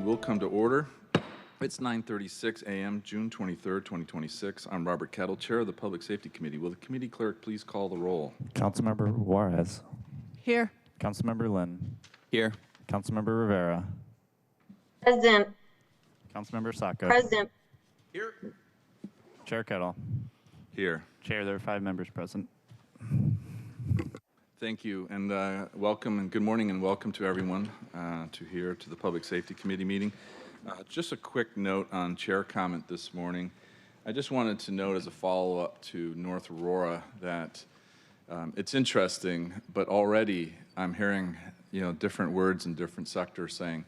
meeting will come to order. It's 9:36 a.m., June 23rd, 2026. I'm Robert Kettle, Chair of the Public Safety Committee. Will the committee clerk please call the roll? Councilmember Juarez. Here. Councilmember Lynn. Here. Councilmember Rivera. Present. Councilmember Saka. Present. Here. Chair Kettle. Here. Chair, there are 5 members present. Thank you, and welcome, and good morning, and welcome to everyone to the Public Safety Committee meeting. Just a quick note on chair comment this morning. I just wanted to note as a follow-up to North Aurora that it's interesting, but already I'm hearing, different words in different sectors saying,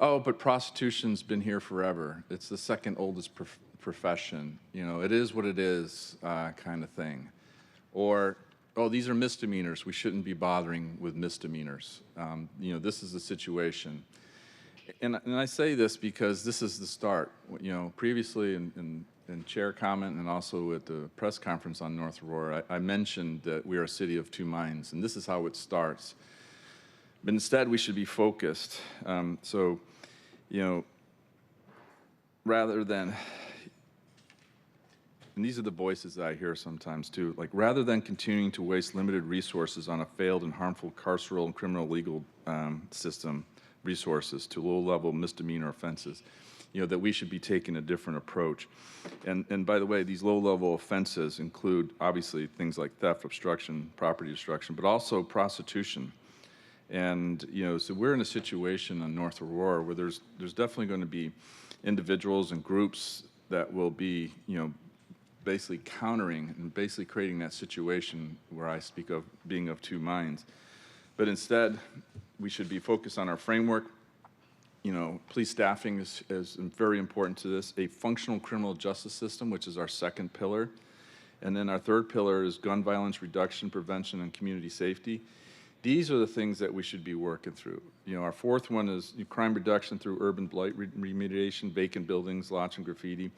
"Oh, but prostitution's been here forever. It's the second oldest profession. It is what it is," kind of thing, or, "Oh, these are misdemeanors. We shouldn't be bothering with misdemeanors. This is the situation." And I say this because this is the start. Previously in chair comment and also at the press conference on North Aurora, I mentioned that we are a city of two minds, and this is how it starts. But instead, we should be focused. Rather than, and these are the voices that I hear sometimes too, like rather than continuing to waste limited resources on a failed and harmful carceral and criminal legal system, resources to low-level misdemeanor offenses, that we should be taking a different approach. And by the way, these low-level offenses include obviously things like theft, obstruction, property destruction, but also prostitution. And so we're in a situation on North Aurora where there's definitely going to be individuals and groups that will be basically countering and basically creating that situation where I speak of being of two minds. But instead, we should be focused on our framework. Police staffing is very important to this. A functional criminal justice system, which is our second pillar. And then our third pillar is gun violence reduction, prevention, and community safety. These are the things that we should be working through. Our fourth one is crime reduction through urban blight remediation, vacant buildings, lots and graffiti.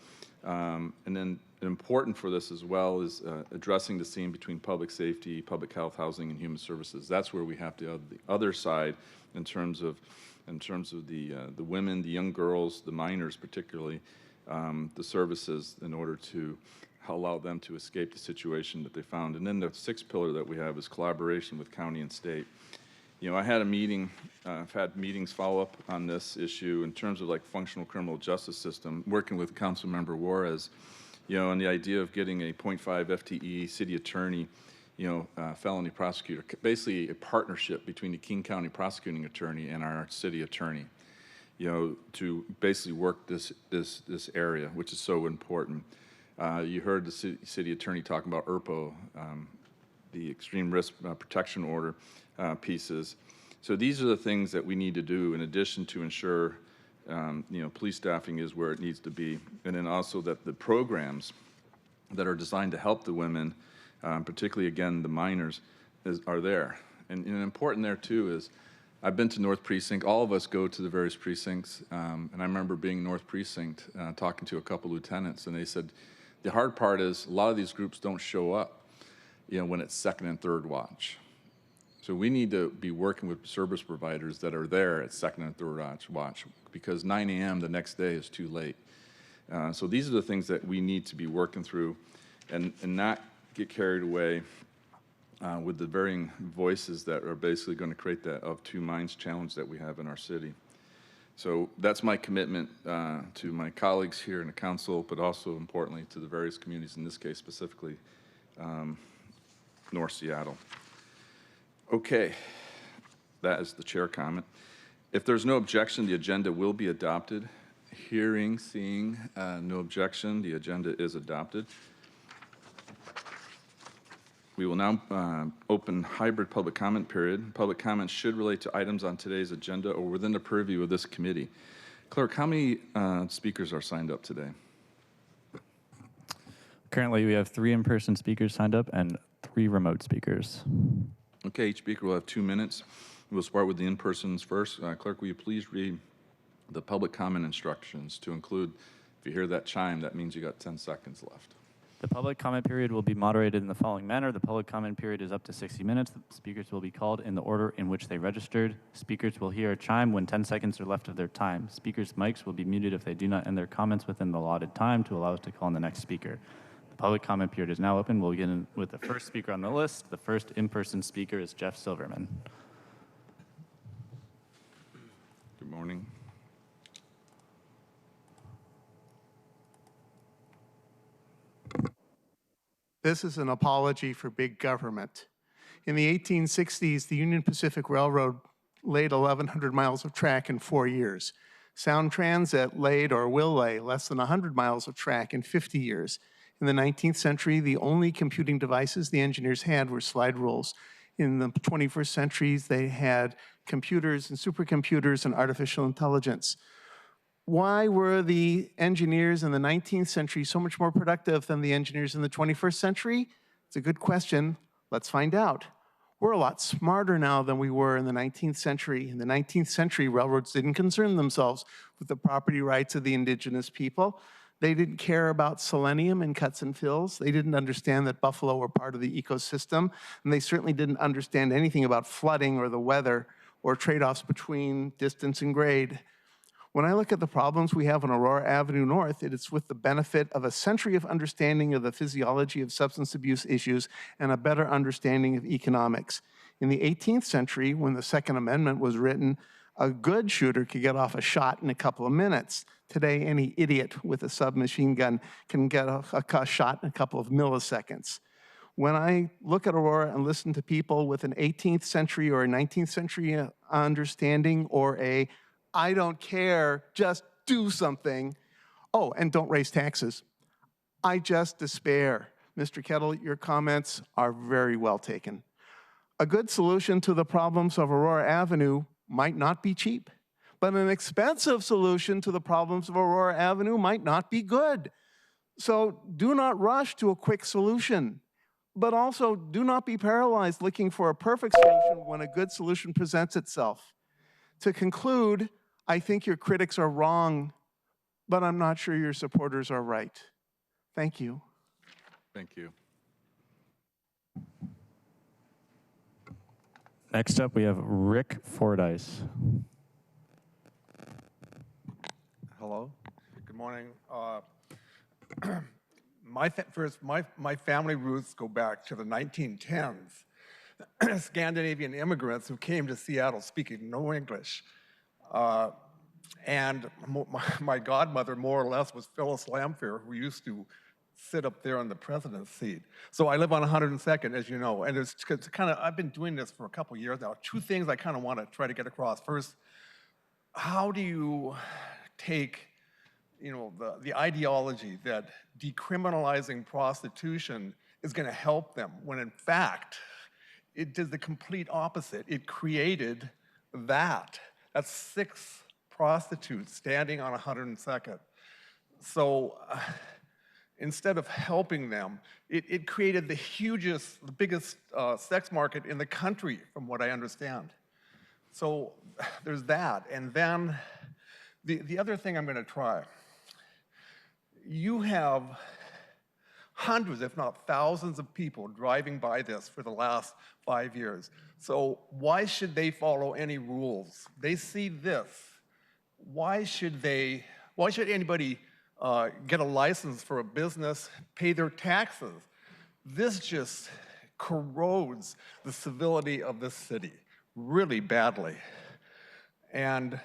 And then important for this as well is addressing the seam between public safety, public health, housing, and human services. That's where we have the other side in terms of the women, the young girls, the minors particularly, the services in order to allow them to escape the situation that they found. And then the sixth pillar that we have is collaboration with county and state. I had a meeting, I've had meetings follow up on this issue in terms of like functional criminal justice system, working with Councilmember Juarez, and the idea of getting a 0.5 FTE city attorney, felony prosecutor, basically a partnership between the King County prosecuting attorney and our city attorney, to basically work this area, which is so important. You heard the city attorney talking about ERPO, the extreme risk protection order pieces. So these are the things that we need to do in addition to ensure police staffing is where it needs to be, and then also that the programs that are designed to help the women, particularly again the minors, are there. And important there too is, I've been to North Precinct. All of us go to the various precincts, and I remember being in North Precinct talking to a couple lieutenants, and they said the hard part is a lot of these groups don't show up, when it's second and third watch. So we need to be working with service providers that are there at second and third watch, because 9 a.m. the next day is too late. So these are the things that we need to be working through, and not get carried away with the varying voices that are basically going to create that of two minds challenge that we have in our city. So that's my commitment to my colleagues here in the council, but also importantly to the various communities, in this case specifically North Seattle. Okay, that is the chair comment. If there's no objection, the agenda will be adopted. Seeing no objection, the agenda is adopted. We will now open hybrid public comment period. Public comments should relate to items on today's agenda or within the purview of this committee. Clerk, how many speakers are signed up today? Currently, we have 3 in-person speakers signed up and 3 remote speakers. Okay, each speaker will have 2 minutes. We'll start with the in-persons first. Clerk, will you please read the public comment instructions to include, if you hear that chime, that means you got 10 seconds left. The public comment period will be moderated in the following manner. The public comment period is up to 60 minutes. The speakers will be called in the order in which they registered. Speakers will hear a chime when 10 seconds are left of their time. Speakers' mics will be muted if they do not end their comments within the allotted time to allow us to call on the next speaker. The public comment period is now open. We'll begin with the first speaker on the list. The first in-person speaker is Jeff Silverman. Good morning. This is an apology for big government. In the 1860s, the Union Pacific Railroad laid 1,100 miles of track in 4 years. Sound Transit laid or will lay less than 100 miles of track in 50 years. In the 19th century, the only computing devices the engineers had were slide rules. In the 21st century, they had computers and supercomputers and artificial intelligence. Why were the engineers in the 19th century so much more productive than the engineers in the 21st century? It's a good question. Let's find out. We're a lot smarter now than we were in the 19th century. In the 19th century, railroads didn't concern themselves with the property rights of the indigenous people. They didn't care about selenium in cuts and fills. They didn't understand that buffalo were part of the ecosystem. And they certainly didn't understand anything about flooding or the weather or trade-offs between distance and grade. When I look at the problems we have on Aurora Avenue North, it is with the benefit of a century of understanding of the physiology of substance abuse issues and a better understanding of economics. In the 18th century, when the Second Amendment was written, a good shooter could get off a shot in a couple of minutes. Today, any idiot with a submachine gun can get a shot in a couple of milliseconds. When I look at Aurora and listen to people with an 18th century or a 19th century understanding or a I don't care, just do something. Oh, and don't raise taxes. I just despair. Mr. Kettle, your comments are very well taken. A good solution to the problems of Aurora Avenue might not be cheap, but an expensive solution to the problems of Aurora Avenue might not be good. So do not rush to a quick solution, but also do not be paralyzed looking for a perfect solution when a good solution presents itself. To conclude, I think your critics are wrong, but I'm not sure your supporters are right. Thank you. Thank you. Next up, we have Rick Fordyce. Hello. Good morning. My family roots go back to the 1910s. Scandinavian immigrants who came to Seattle speaking no English. And my godmother, more or less, was Phyllis Lamphere, who used to sit up there on the president's seat. So I live on 102nd, as you know, and it's kind of, I've been doing this for a couple of years now. Two things I kind of want to try to get across. First, how do you take, the ideology that decriminalizing prostitution is going to help them, when in fact, it did the complete opposite. It created that. That's 6 prostitutes standing on 102nd. So instead of helping them, it created the biggest sex market in the country, from what I understand. So there's that. And then the other thing I'm going to try, you have hundreds, if not thousands of people driving by this for the last 5 years. So why should they follow any rules? They see this. Why should anybody get a license for a business, pay their taxes? This just corrodes the civility of this city really badly. And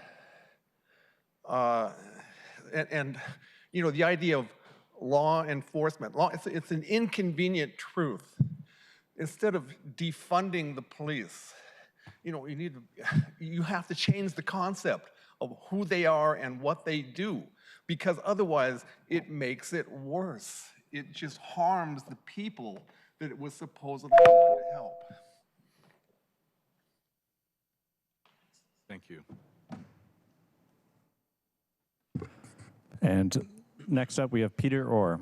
the idea of law enforcement, it's an inconvenient truth. Instead of defunding the police, you have to change the concept of who they are and what they do, because otherwise it makes it worse. It just harms the people that it was supposedly going to help. Thank you. And next up, we have Peter Orr.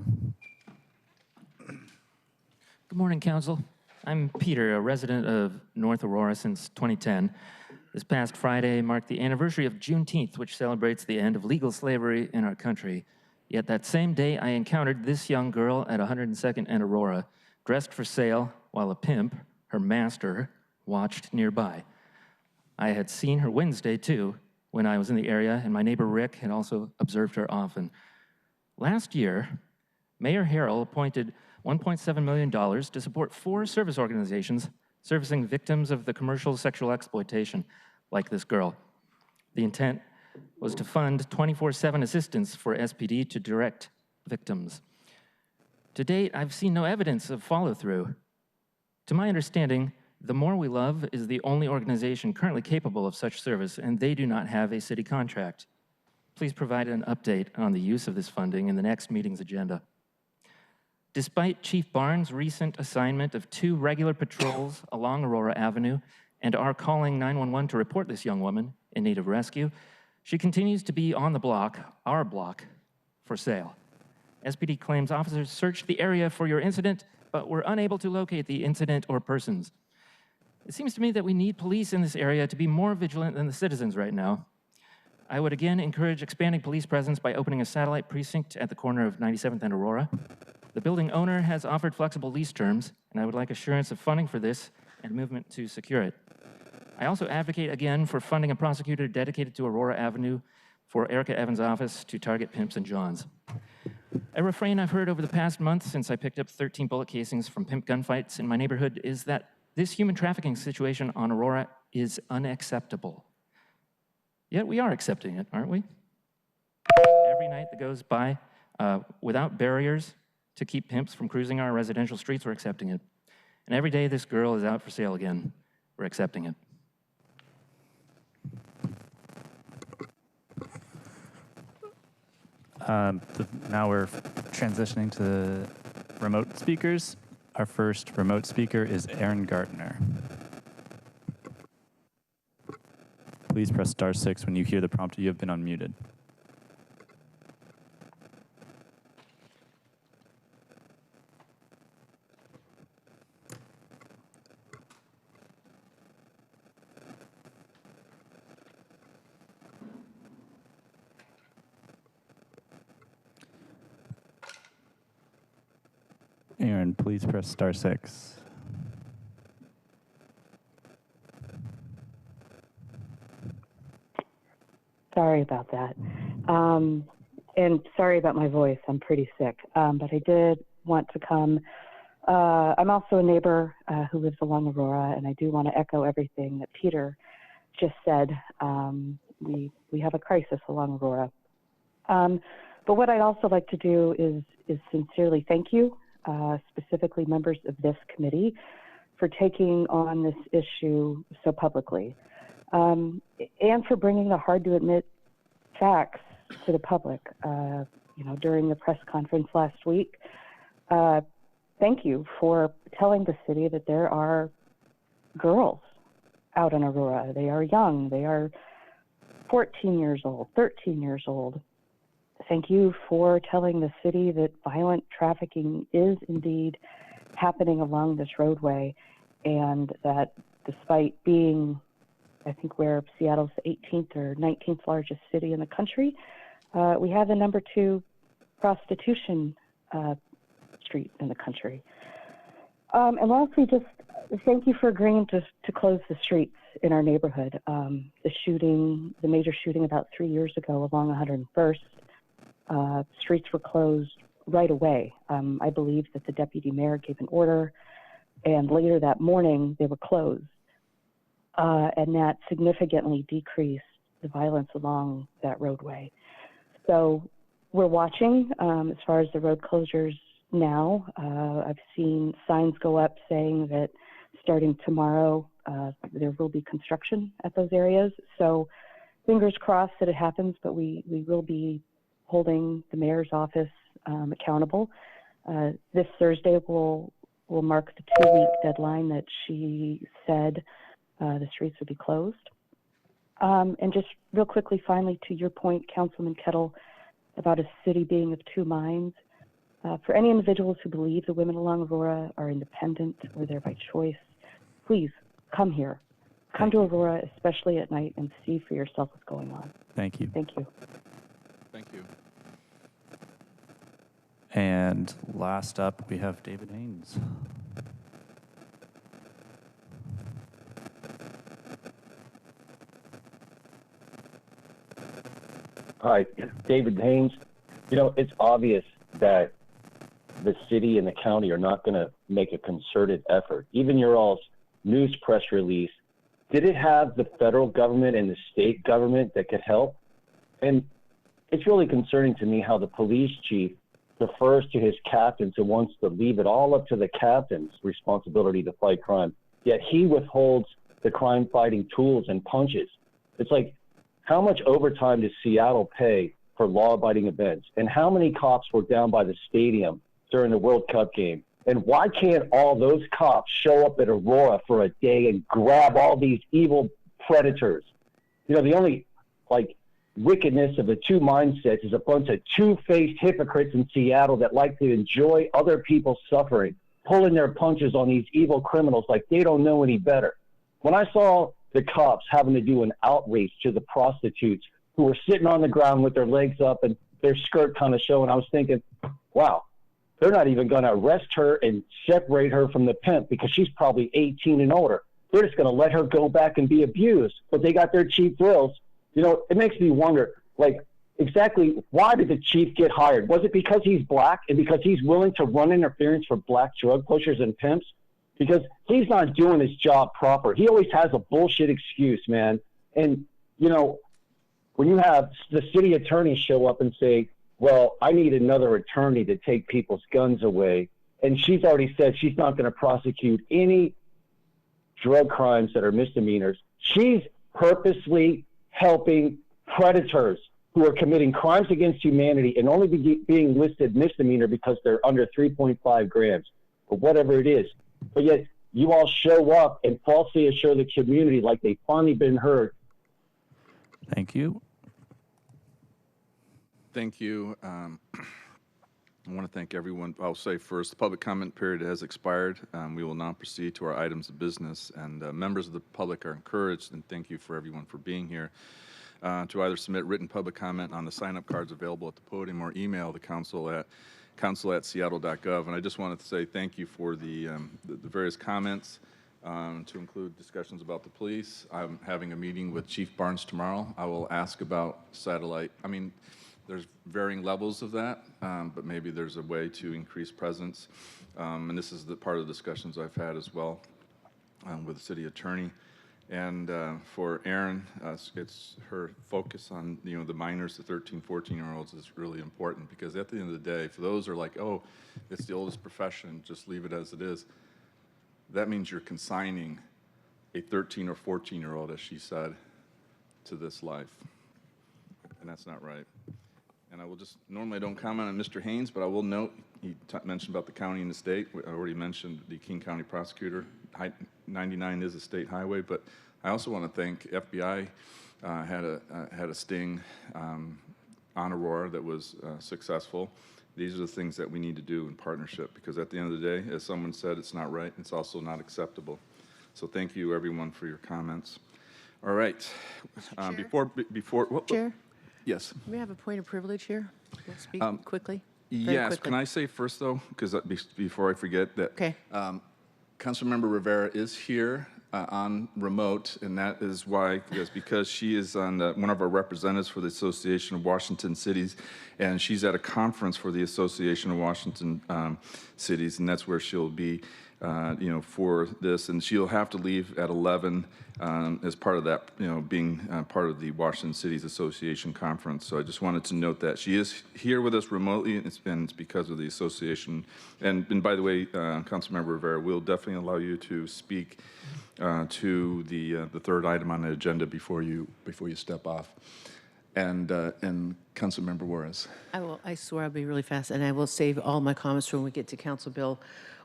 Good morning, Council. I'm Peter, a resident of North Aurora since 2010. This past Friday marked the anniversary of Juneteenth, which celebrates the end of legal slavery in our country. Yet that same day, I encountered this young girl at 102nd and Aurora, dressed for sale, while a pimp, her master, watched nearby. I had seen her Wednesday, too, when I was in the area, and my neighbor Rick had also observed her often. Last year, Mayor Harrell appointed $1.7 million to support 4 service organizations servicing victims of the commercial sexual exploitation, like this girl. The intent was to fund 24/7 assistance for SPD to direct victims. To date, I've seen no evidence of follow-through. To my understanding, The More We Love is the only organization currently capable of such service, and they do not have a city contract. Please provide an update on the use of this funding in the next meeting's agenda. Despite Chief Barnes' recent assignment of 2 regular patrols along Aurora Avenue and our calling 911 to report this young woman in need of rescue, she continues to be on the block, our block, for sale. SPD claims officers searched the area for your incident, but were unable to locate the incident or persons. It seems to me that we need police in this area to be more vigilant than the citizens right now. I would again encourage expanding police presence by opening a satellite precinct at the corner of 97th and Aurora. The building owner has offered flexible lease terms, and I would like assurance of funding for this and movement to secure it. I also advocate again for funding a prosecutor dedicated to Aurora Avenue for Erica Evans' office to target pimps and johns. A refrain I've heard over the past month since I picked up 13 bullet casings from pimp gunfights in my neighborhood is that this human trafficking situation on Aurora is unacceptable. Yet we are accepting it, aren't we? Every night that goes by without barriers to keep pimps from cruising our residential streets, we're accepting it. And every day this girl is out for sale again, we're accepting it. Now we're transitioning to remote speakers. Our first remote speaker is Aaron Gardner. Please press *6 when you hear the prompt. You have been unmuted. Aaron, please press *6. Sorry about that. And sorry about my voice. I'm pretty sick. But I did want to come. I'm also a neighbor who lives along Aurora, and I do want to echo everything that Peter just said. We have a crisis along Aurora. But what I'd also like to do is sincerely thank you, specifically members of this committee, for taking on this issue so publicly. And for bringing the hard-to-admit facts to the public. During the press conference last week, thank you for telling the city that there are girls out in Aurora. They are young. They are 14 years old, 13 years old. Thank you for telling the city that violent trafficking is indeed happening along this roadway, and that despite being, I think we're Seattle's 18th or 19th largest city in the country, we have the number 2 prostitution street in the country. And lastly, just thank you for agreeing to close the streets in our neighborhood. The major shooting about 3 years ago along 101st, streets were closed right away. I believe that the deputy mayor gave an order, and later that morning they were closed. And that significantly decreased the violence along that roadway. So we're watching as far as the road closures now. I've seen signs go up saying that starting tomorrow, there will be construction at those areas. So fingers crossed that it happens, but we will be holding the mayor's office accountable. This Thursday will mark the 2-week deadline that she said the streets would be closed. And just real quickly, finally, to your point, Councilman Kettle, about a city being of 2 minds, for any individuals who believe the women along Aurora are independent or there by choice, please come here. Come to Aurora, especially at night, and see for yourself what's going on. Thank you. Thank you. Thank you. And last up, we have David Haynes. Hi, David Haynes. You know, it's obvious that the city and the county are not going to make a concerted effort. Even your all's news press release, did it have the federal government and the state government that could help? And it's really concerning to me how the police chief defers to his captains and wants to leave it all up to the captain's responsibility to fight crime, yet he withholds the crime-fighting tools and punches. It's like, how much overtime does Seattle pay for law-abiding events? And how many cops were down by the stadium during the World Cup game? And why can't all those cops show up at Aurora for a day and grab all these evil predators? You know, the only, wickedness of the two mindsets is a bunch of two-faced hypocrites in Seattle that like to enjoy other people's suffering, pulling their punches on these evil criminals like they don't know any better. When I saw the cops having to do an outreach to the prostitutes who were sitting on the ground with their legs up and their skirt kind of showing, I was thinking, wow, they're not even going to arrest her and separate her from the pimp because she's probably 18 and older. They're just going to let her go back and be abused, but they got their cheap thrills. You know, it makes me wonder, exactly why did the chief get hired? Was it because he's black and because he's willing to run interference for black drug pushers and pimps? Because he's not doing his job proper. He always has a bullshit excuse, man. And, you know, when you have the city attorney show up and say, well, I need another attorney to take people's guns away, and she's already said she's not going to prosecute any drug crimes that are misdemeanors, she's purposely helping predators who are committing crimes against humanity and only being listed misdemeanor because they're under 3.5 grams or whatever it is. But yet you all show up and falsely assure the community like they've finally been heard. Thank you. Thank you. I want to thank everyone. I'll say first, the public comment period has expired. We will now proceed to our items of business, and members of the public are encouraged, and thank you for everyone for being here, to either submit written public comment on the sign-up cards available at the podium or email the council at council@seattle.gov. And I just wanted to say thank you for the various comments, to include discussions about the police. I'm having a meeting with Chief Barnes tomorrow. I will ask about satellite. I mean, there's varying levels of that, but maybe there's a way to increase presence. And this is the part of the discussions I've had as well with the city attorney. And for Erin, it's her focus on, you know, the minors, the 13, 14-year-olds is really important, because at the end of the day, for those who are like, oh, it's the oldest profession, just leave it as it is, that means you're consigning a 13 or 14-year-old, as she said, to this life. And that's not right. And I will just, normally I don't comment on Mr. Haynes, but I will note, he mentioned about the county and the state. I already mentioned the King County prosecutor. 99 is a state highway, but I also want to thank FBI. Had a sting on Aurora that was successful. These are the things that we need to do in partnership, because at the end of the day, as someone said, it's not right. It's also not acceptable. So thank you, everyone, for your comments. All right. Before Chair, yes. may I have a point of privilege here? We'll speak quickly. Very Yes. quickly. Can I say first, though, because before I forget that. Okay. Councilmember Rivera is here on remote, and that is why, because she is on one of our representatives for the Association of Washington Cities, and she's at a conference for the Association of Washington Cities, and that's where she'll be, for this, and she'll have to leave at 11 as part of that, being part of the Washington Cities Association conference. So I just wanted to note that she is here with us remotely, and it's because of the association. And by the way, Councilmember Rivera, we'll definitely allow you to speak to the third item on the agenda before you step off. And Councilmember Juarez. I swear I'll be really fast, and I will save all my comments for when we get to Council Bill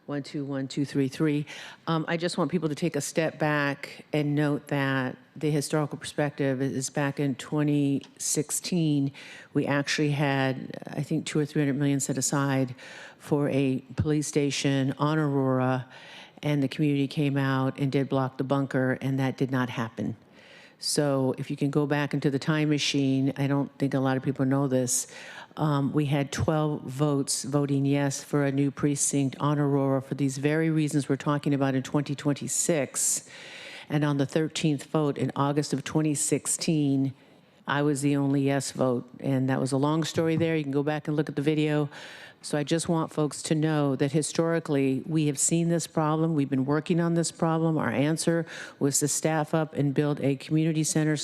121233. I just want people to take a step back and note that the historical perspective is back in 2016. We actually had, I think, $200 or $300 million set aside for a police station on Aurora, and the community came out and did block the bunker, and that did not happen. So if you can go back into the time machine, I don't think a lot of people know this. We had 12 votes voting yes for a new precinct on Aurora for these very reasons we're talking about in 2026. And on the 13th vote in August of 2016, I was the only yes vote. And that was a long story there. You can go back and look at the video. So I just want folks to know that historically, we have seen this problem. We've been working on this problem. Our answer was to staff up and build a community center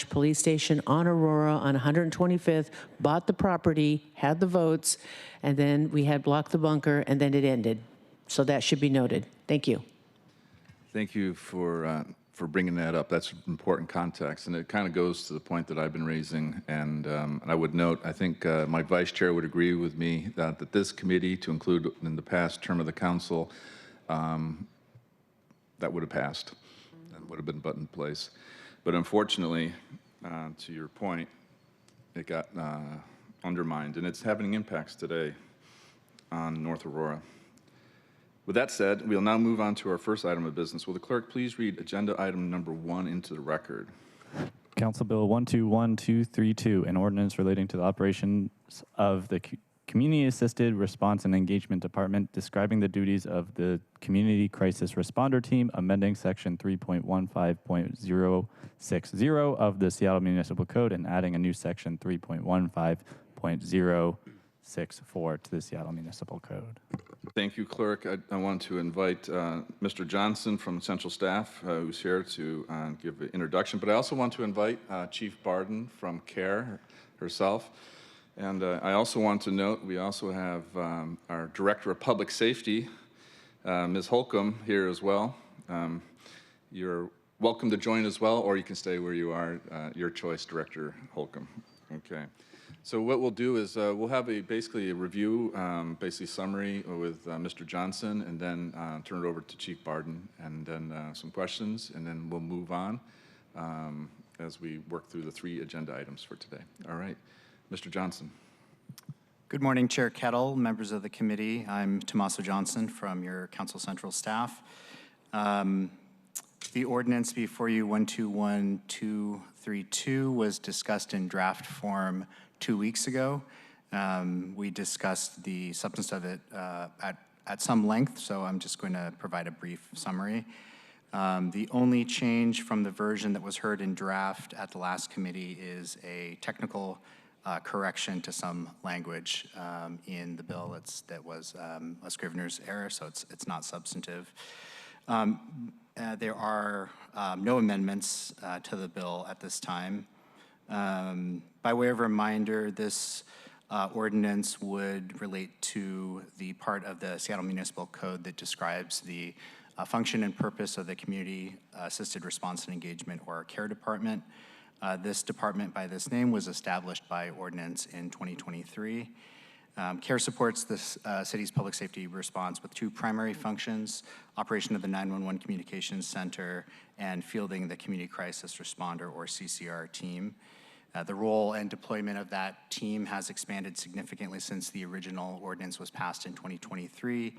/ police station on Aurora on 125th, bought the property, had the votes, and then we had blocked the bunker, and then it ended. So that should be noted. Thank you. Thank you for bringing that up. That's important context, and it kind of goes to the point that I've been raising. And I would note, I think my vice chair would agree with me that this committee, to include in the past term of the council, that would have passed and would have been put in place. But unfortunately, to your point, it got undermined, and it's having impacts today on North Aurora. With that said, we'll now move on to our first item of business. Will the clerk please read agenda item number 1 into the record? Council Bill 121232, an ordinance relating to the operations of the Community Assisted Response and Engagement Department, describing the duties of the Community Crisis Responder Team, amending Section 3.15.060 of the Seattle Municipal Code, and adding a new Section 3.15.064 to the Seattle Municipal Code. Thank you, Clerk. I want to invite Mr. Johnson from Central Staff, who's here to give an introduction, but I also want to invite Chief Barden from CARE herself. And I also want to note, we also have our Director of Public Safety, Ms. Holcomb, here as well. You're welcome to join as well, or you can stay where you are. Your choice, Director Holcomb. Okay. So what we'll do is we'll have basically a review, basically summary with Mr. Johnson, and then turn it over to Chief Barden, and then some questions, and then we'll move on as we work through the 3 agenda items for today. All right, Mr. Johnson. Good morning, Chair Kettle, members of the committee. I'm Tommaso Johnson from your Council Central staff. The ordinance before you, 121232, was discussed in draft form 2 weeks ago. We discussed the substance of it at some length, so I'm just going to provide a brief summary. The only change from the version that was heard in draft at the last committee is a technical correction to some language in the bill that was a Scrivener's error, so it's not substantive. There are no amendments to the bill at this time. By way of reminder, this ordinance would relate to the part of the Seattle Municipal Code that describes the function and purpose of the Community Assisted Response and Engagement, or CARE department. This department by this name was established by ordinance in 2023. CARE supports the city's public safety response with 2 primary functions: operation of the 911 Communications Center and fielding the Community Crisis Responder, or CCR, team. The role and deployment of that team has expanded significantly since the original ordinance was passed in 2023.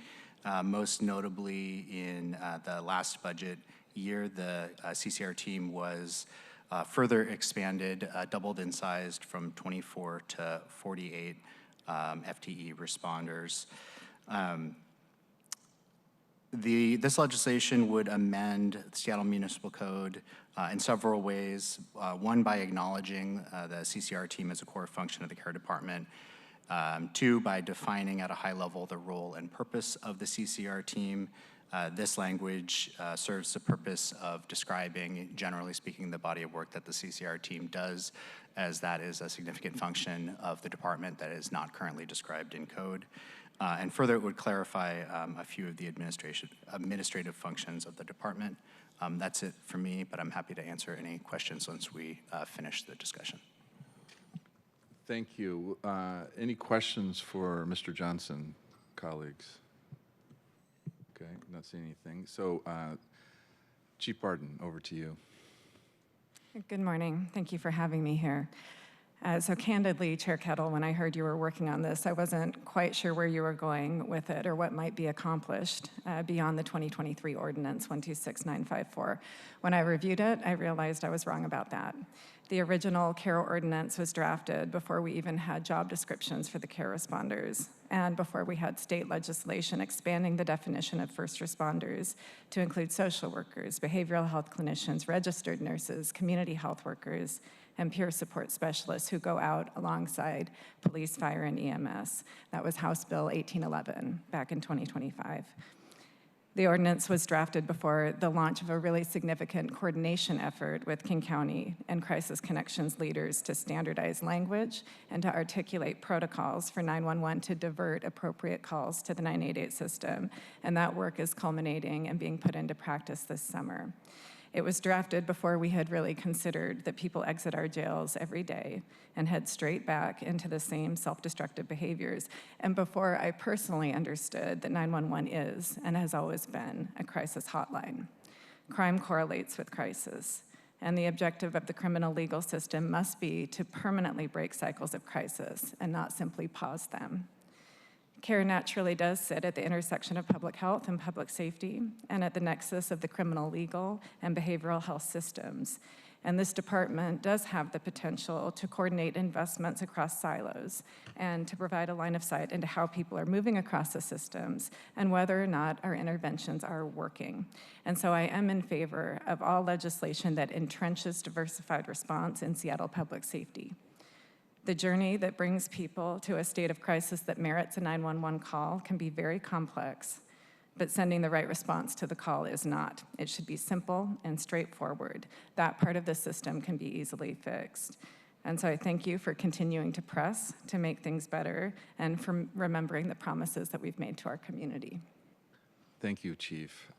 Most notably in the last budget year, the CCR team was further expanded, doubled in size from 24 to 48 FTE responders. This legislation would amend the Seattle Municipal Code in several ways. One, by acknowledging the CCR team as a core function of the CARE department. 2, by defining at a high level the role and purpose of the CCR team. This language serves the purpose of describing, generally speaking, the body of work that the CCR team does, as that is a significant function of the department that is not currently described in code. And further, it would clarify a few of the administrative functions of the department. That's it for me, but I'm happy to answer any questions once we finish the discussion. Thank you. Any questions for Mr. Johnson, colleagues? Okay, not seeing anything. So, Chief Barden, over to you. Good morning. Thank you for having me here. So candidly, Chair Kettle, when I heard you were working on this, I wasn't quite sure where you were going with it or what might be accomplished beyond the 2023 ordinance 126954. When I reviewed it, I realized I was wrong about that. The original CARE ordinance was drafted before we even had job descriptions for the CARE responders and before we had state legislation expanding the definition of first responders to include social workers, behavioral health clinicians, registered nurses, community health workers, and peer support specialists who go out alongside police, fire, and EMS. That was House Bill 1811 back in 2025. The ordinance was drafted before the launch of a really significant coordination effort with King County and Crisis Connections leaders to standardize language and to articulate protocols for 911 to divert appropriate calls to the 988 system. And that work is culminating and being put into practice this summer. It was drafted before we had really considered that people exit our jails every day and head straight back into the same self-destructive behaviors, and before I personally understood that 911 is, and has always been, a crisis hotline. Crime correlates with crisis, and the objective of the criminal legal system must be to permanently break cycles of crisis and not simply pause them. CARE naturally does sit at the intersection of public health and public safety, and at the nexus of the criminal, legal, and behavioral health systems. And this department does have the potential to coordinate investments across silos and to provide a line of sight into how people are moving across the systems and whether or not our interventions are working. And so I am in favor of all legislation that entrenches diversified response in Seattle public safety. The journey that brings people to a state of crisis that merits a 911 call can be very complex, but sending the right response to the call is not. It should be simple and straightforward. That part of the system can be easily fixed. And so I thank you for continuing to press to make things better and for remembering the promises that we've made to our community. Thank you, Chief.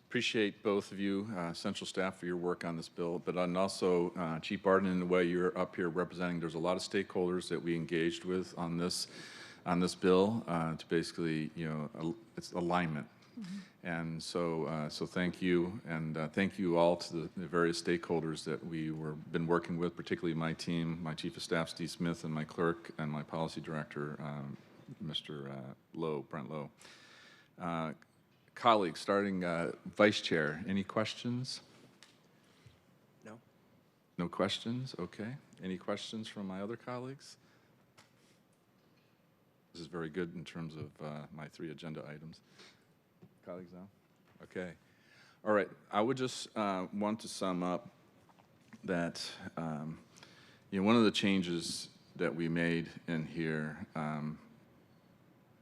Appreciate both of you, central staff, for your work on this bill, but also Chief Barton, in the way you're up here representing. There's a lot of stakeholders that we engaged with on this bill to basically, it's alignment. Mm-hmm. And so thank you, and thank you all to the various stakeholders that been working with, particularly my team, my Chief of Staff, Steve Smith, and my clerk, and my policy director, Mr. Brent Lowe. Colleagues, starting Vice Chair, any questions? No. No questions? Okay. Any questions from my other colleagues? This is very good in terms of my 3 agenda items. Colleagues now? Okay. All right. I would just want to sum up that one of the changes that we made in here,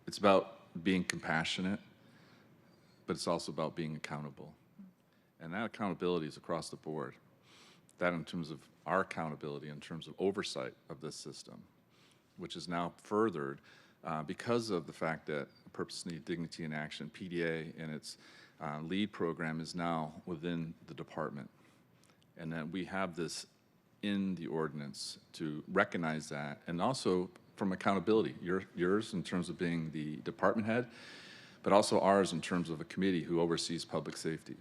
it's about being compassionate, but it's also about being accountable. And that accountability is across the board. That in terms of our accountability, in terms of oversight of this system, which is now furthered because of the fact that Purpose, Need, Dignity, and Action, PDA, and its LEAD program is now within the department. And that we have this in the ordinance to recognize that, and also from accountability, yours in terms of being the department head, but also ours in terms of a committee who oversees public safety.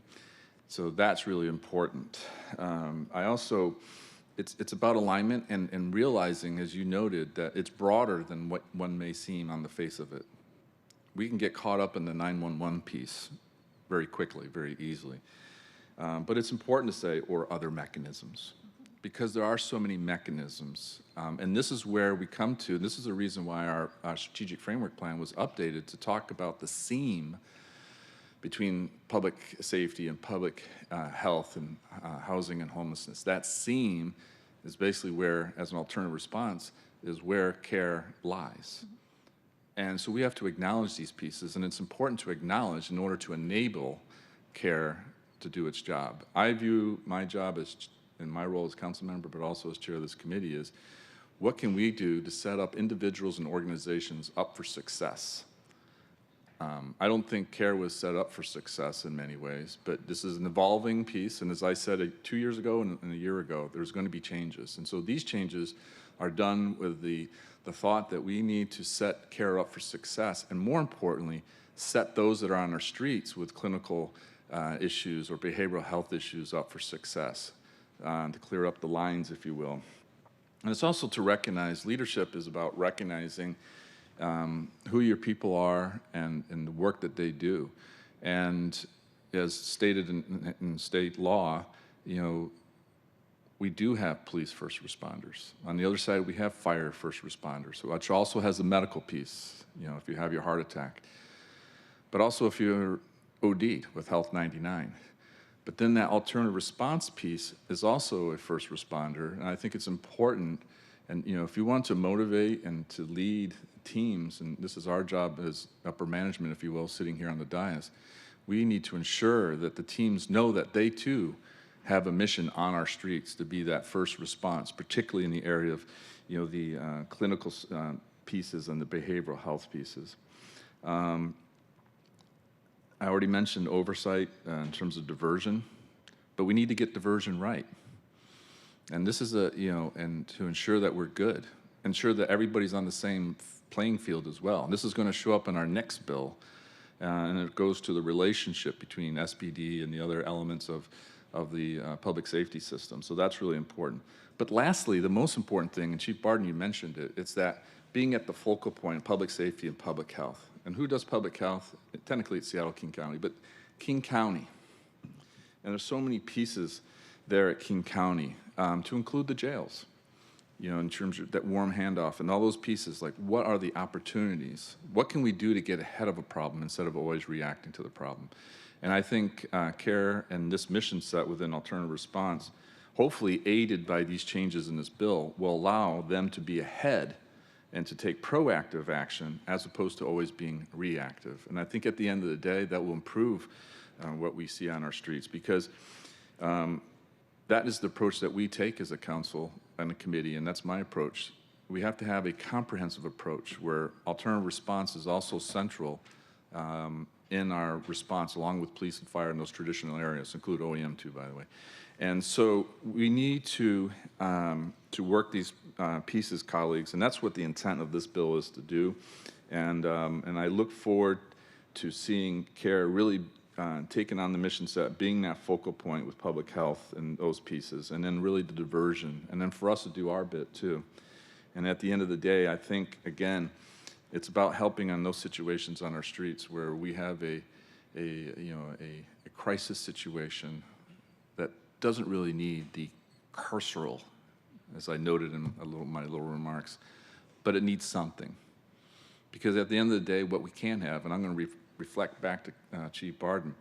So that's really important. It's about alignment and realizing, as you noted, that it's broader than what one may seem on the face of it. We can get caught up in the 911 piece very quickly, very easily. But it's important to say, or other mechanisms, because there are so many mechanisms. And this is where we come to, this is the reason why our strategic framework plan was updated to talk about the seam between public safety and public health and housing and homelessness. That seam is basically where, as an alternative response, is where care lies. And so we have to acknowledge these pieces, and it's important to acknowledge in order to enable care to do its job. I view my job as, in my role as council member, but also as chair of this committee, is what can we do to set up individuals and organizations up for success? I don't think CARE was set up for success in many ways, but this is an evolving piece, and as I said 2 years ago and a year ago, there's going to be changes. And so these changes are done with the thought that we need to set CARE up for success, and more importantly, set those that are on our streets with clinical issues or behavioral health issues up for success, to clear up the lines, if you will. And it's also to recognize, leadership is about recognizing who your people are and the work that they do. And as stated in state law, you know, we do have police first responders. On the other side, we have fire first responders, which also has the medical piece, you know, if you have your heart attack. But also if you're OD'd with Health 99. But then that alternative response piece is also a first responder, and I think it's important. And you know, if you want to motivate and to lead teams, and this is our job as upper management, if you will, sitting here on the dais, we need to ensure that the teams know that they too have a mission on our streets to be that first response, particularly in the area of, you know, the clinical pieces and the behavioral health pieces. I already mentioned oversight in terms of diversion, but we need to get diversion right. And this is you know, and to ensure that we're good, ensure that everybody's on the same playing field as well. And this is going to show up in our next bill, and it goes to the relationship between SPD and the other elements of the public safety system. So that's really important. But lastly, the most important thing, and Chief Barden, you mentioned it, it's that being at the focal point of public safety and public health. And who does public health? Technically, it's Seattle King County, but King County. And there's so many pieces there at King County, to include the jails, you know, in terms of that warm handoff and all those pieces, like what are the opportunities? What can we do to get ahead of a problem instead of always reacting to the problem? And I think CARE and this mission set within alternative response, hopefully aided by these changes in this bill, will allow them to be ahead and to take proactive action as opposed to always being reactive. And I think at the end of the day, that will improve what we see on our streets, because that is the approach that we take as a council and a committee, and that's my approach. We have to have a comprehensive approach where alternative response is also central in our response, along with police and fire in those traditional areas, include OEM too, by the way. And so we need to work these pieces, colleagues, and that's what the intent of this bill is to do. And I look forward to seeing CARE really taking on the mission set, being that focal point with public health and those pieces, and then really the diversion, and then for us to do our bit too. And at the end of the day, I think, again, it's about helping on those situations on our streets where we have a crisis situation that doesn't really need the carceral, as I noted in my little remarks, but it needs something. Because at the end of the day, what we can have, and I'm going to reflect back to Chief Barden,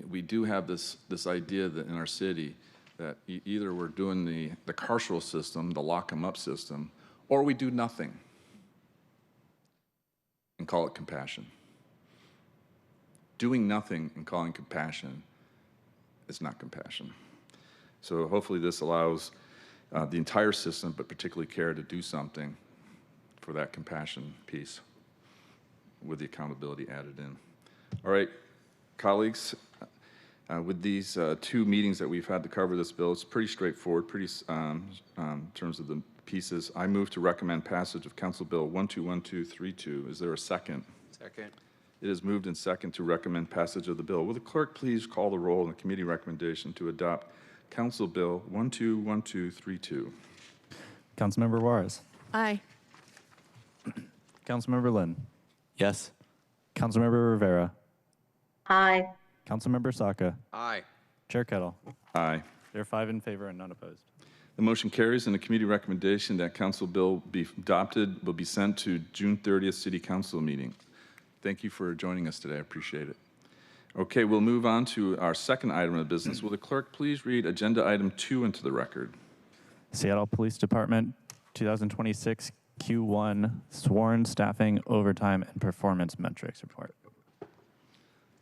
we do have this idea that in our city that either we're doing the carceral system, the lock 'em up system, or we do nothing and call it compassion. Doing nothing and calling compassion is not compassion. So hopefully this allows the entire system, but particularly CARE, to do something for that compassion piece with the accountability added in. All right, colleagues, with these two meetings that we've had to cover this bill, it's pretty straightforward, pretty in terms of the pieces. I move to recommend passage of Council Bill 121232. Is there a second? Second. It is moved and second to recommend passage of the bill. Will the clerk please call the roll on the committee recommendation to adopt Council Bill 121232? Councilmember Juarez. Aye. Councilmember Lynn. Yes. Councilmember Rivera. Aye. Councilmember Saka. Aye. Chair Kettle. Aye. There are 5 in favor and none opposed. The motion carries, and the committee recommendation that Council Bill be adopted will be sent to June 30th City Council meeting. Thank you for joining us today. I appreciate it. Okay, we'll move on to our second item of business. Will the clerk please read agenda item 2 into the record? Seattle Police Department 2026 Q1 sworn staffing, overtime, and performance metrics report.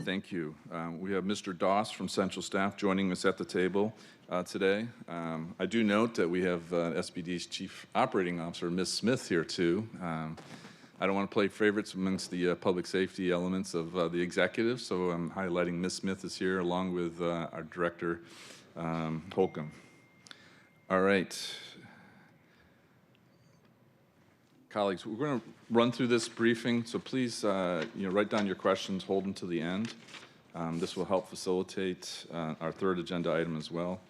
Thank you. We have Mr. Doss from Central Staff joining us at the table today. I do note that we have SPD's Chief Operating Officer, Ms. Smith, here too. I don't want to play favorites amongst the public safety elements of the executive, so I'm highlighting Ms. Smith is here along with our Director, Holcomb. All right. Colleagues, we're going to run through this briefing, so please write down your questions, hold them to the end. This will help facilitate our third agenda item as well.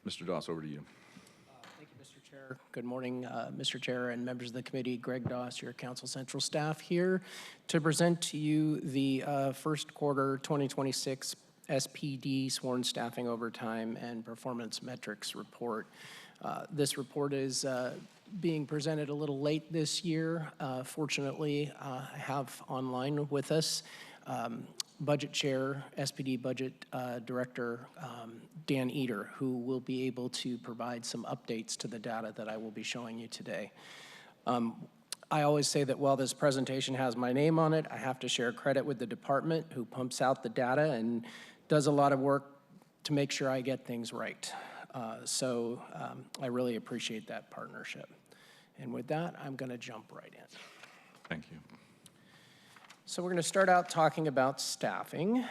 Mr. Doss, over to you. Thank you, Mr. Chair. Good morning, Mr. Chair and members of the committee. Greg Doss, your Council Central staff, here to present to you the first quarter 2026 SPD sworn staffing overtime and performance metrics report. This report is being presented a little late this year. Fortunately, I have online with us Budget Chair, SPD Budget Director Dan Eder, who will be able to provide some updates to the data that I will be showing you today. I always say that while this presentation has my name on it, I have to share credit with the department who pumps out the data and does a lot of work to make sure I get things right. So I really appreciate that partnership. And with that, I'm going to jump right in. Thank you. So we're going to start out talking about staffing.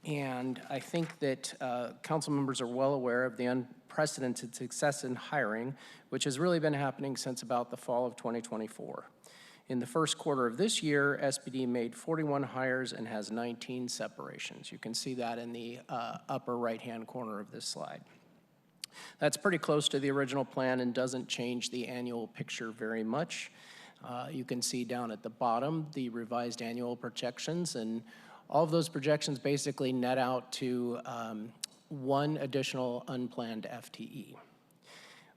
And I think that council members are well aware of the unprecedented success in hiring, which has really been happening since about the fall of 2024. In the first quarter of this year, SPD made 41 hires and has 19 separations. You can see that in the upper right-hand corner of this slide. That's pretty close to the original plan and doesn't change the annual picture very much. You can see down at the bottom the revised annual projections, and all of those projections basically net out to one additional unplanned FTE.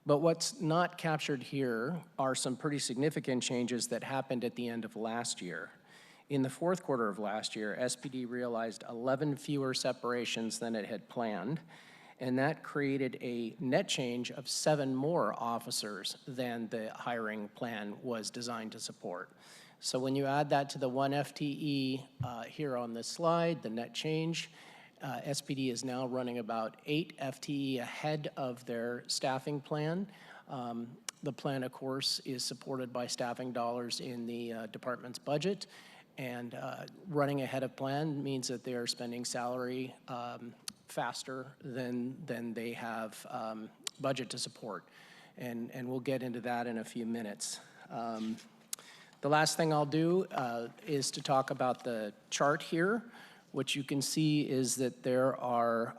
But what's not captured here are some pretty significant changes that happened at the end of last year. In the fourth quarter of last year, SPD realized 11 fewer separations than it had planned, and that created a net change of 7 more officers than the hiring plan was designed to support. So when you add that to the 1 FTE here on this slide, the net change, SPD is now running about 8 FTE ahead of their staffing plan. The plan, of course, is supported by staffing dollars in the department's budget, and running ahead of plan means that they are spending salary faster than they have budget to support. And we'll get into that in a few minutes. The last thing I'll do is to talk about the chart here. What you can see is that there are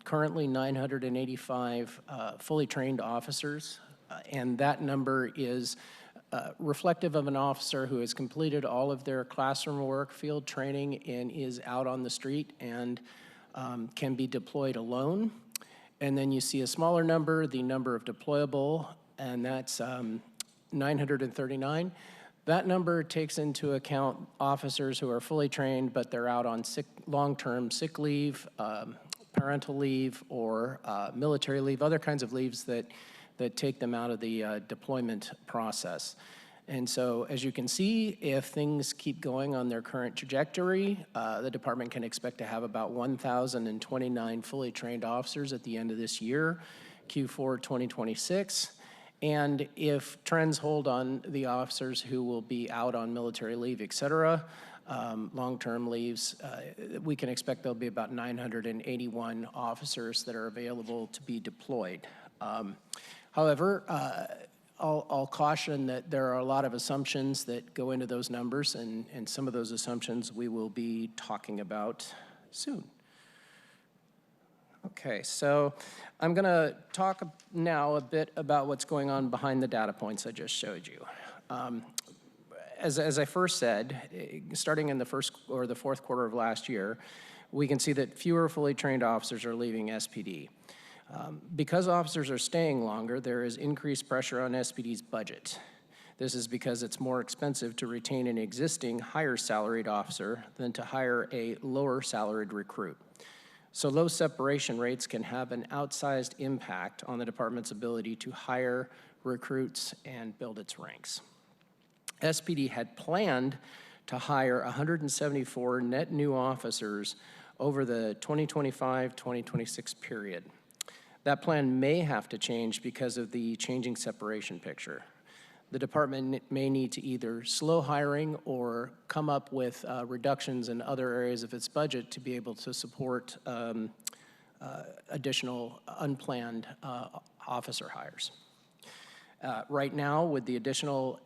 currently 985 fully trained officers, and that number is reflective of an officer who has completed all of their classroom work, field training, and is out on the street and can be deployed alone. And then you see a smaller number, the number of deployable, and that's 939. That number takes into account officers who are fully trained, but they're out on long-term sick leave, parental leave, or military leave, other kinds of leaves that take them out of the deployment process. And so, as you can see, if things keep going on their current trajectory, the department can expect to have about 1,029 fully trained officers at the end of this year, Q4 2026. And if trends hold on the officers who will be out on military leave, et cetera, long-term leaves, we can expect there'll be about 981 officers that are available to be deployed. However, I'll caution that there are a lot of assumptions that go into those numbers, and some of those assumptions we will be talking about soon. Okay, so I'm going to talk now a bit about what's going on behind the data points I just showed you. As I first said, starting in the first or the fourth quarter of last year, we can see that fewer fully trained officers are leaving SPD. Because officers are staying longer, there is increased pressure on SPD's budget. This is because it's more expensive to retain an existing higher salaried officer than to hire a lower salaried recruit. So low separation rates can have an outsized impact on the department's ability to hire recruits and build its ranks. SPD had planned to hire 174 net new officers over the 2025-2026 period. That plan may have to change because of the changing separation picture. The department may need to either slow hiring or come up with reductions in other areas of its budget to be able to support additional unplanned officer hires. Right now, with the additional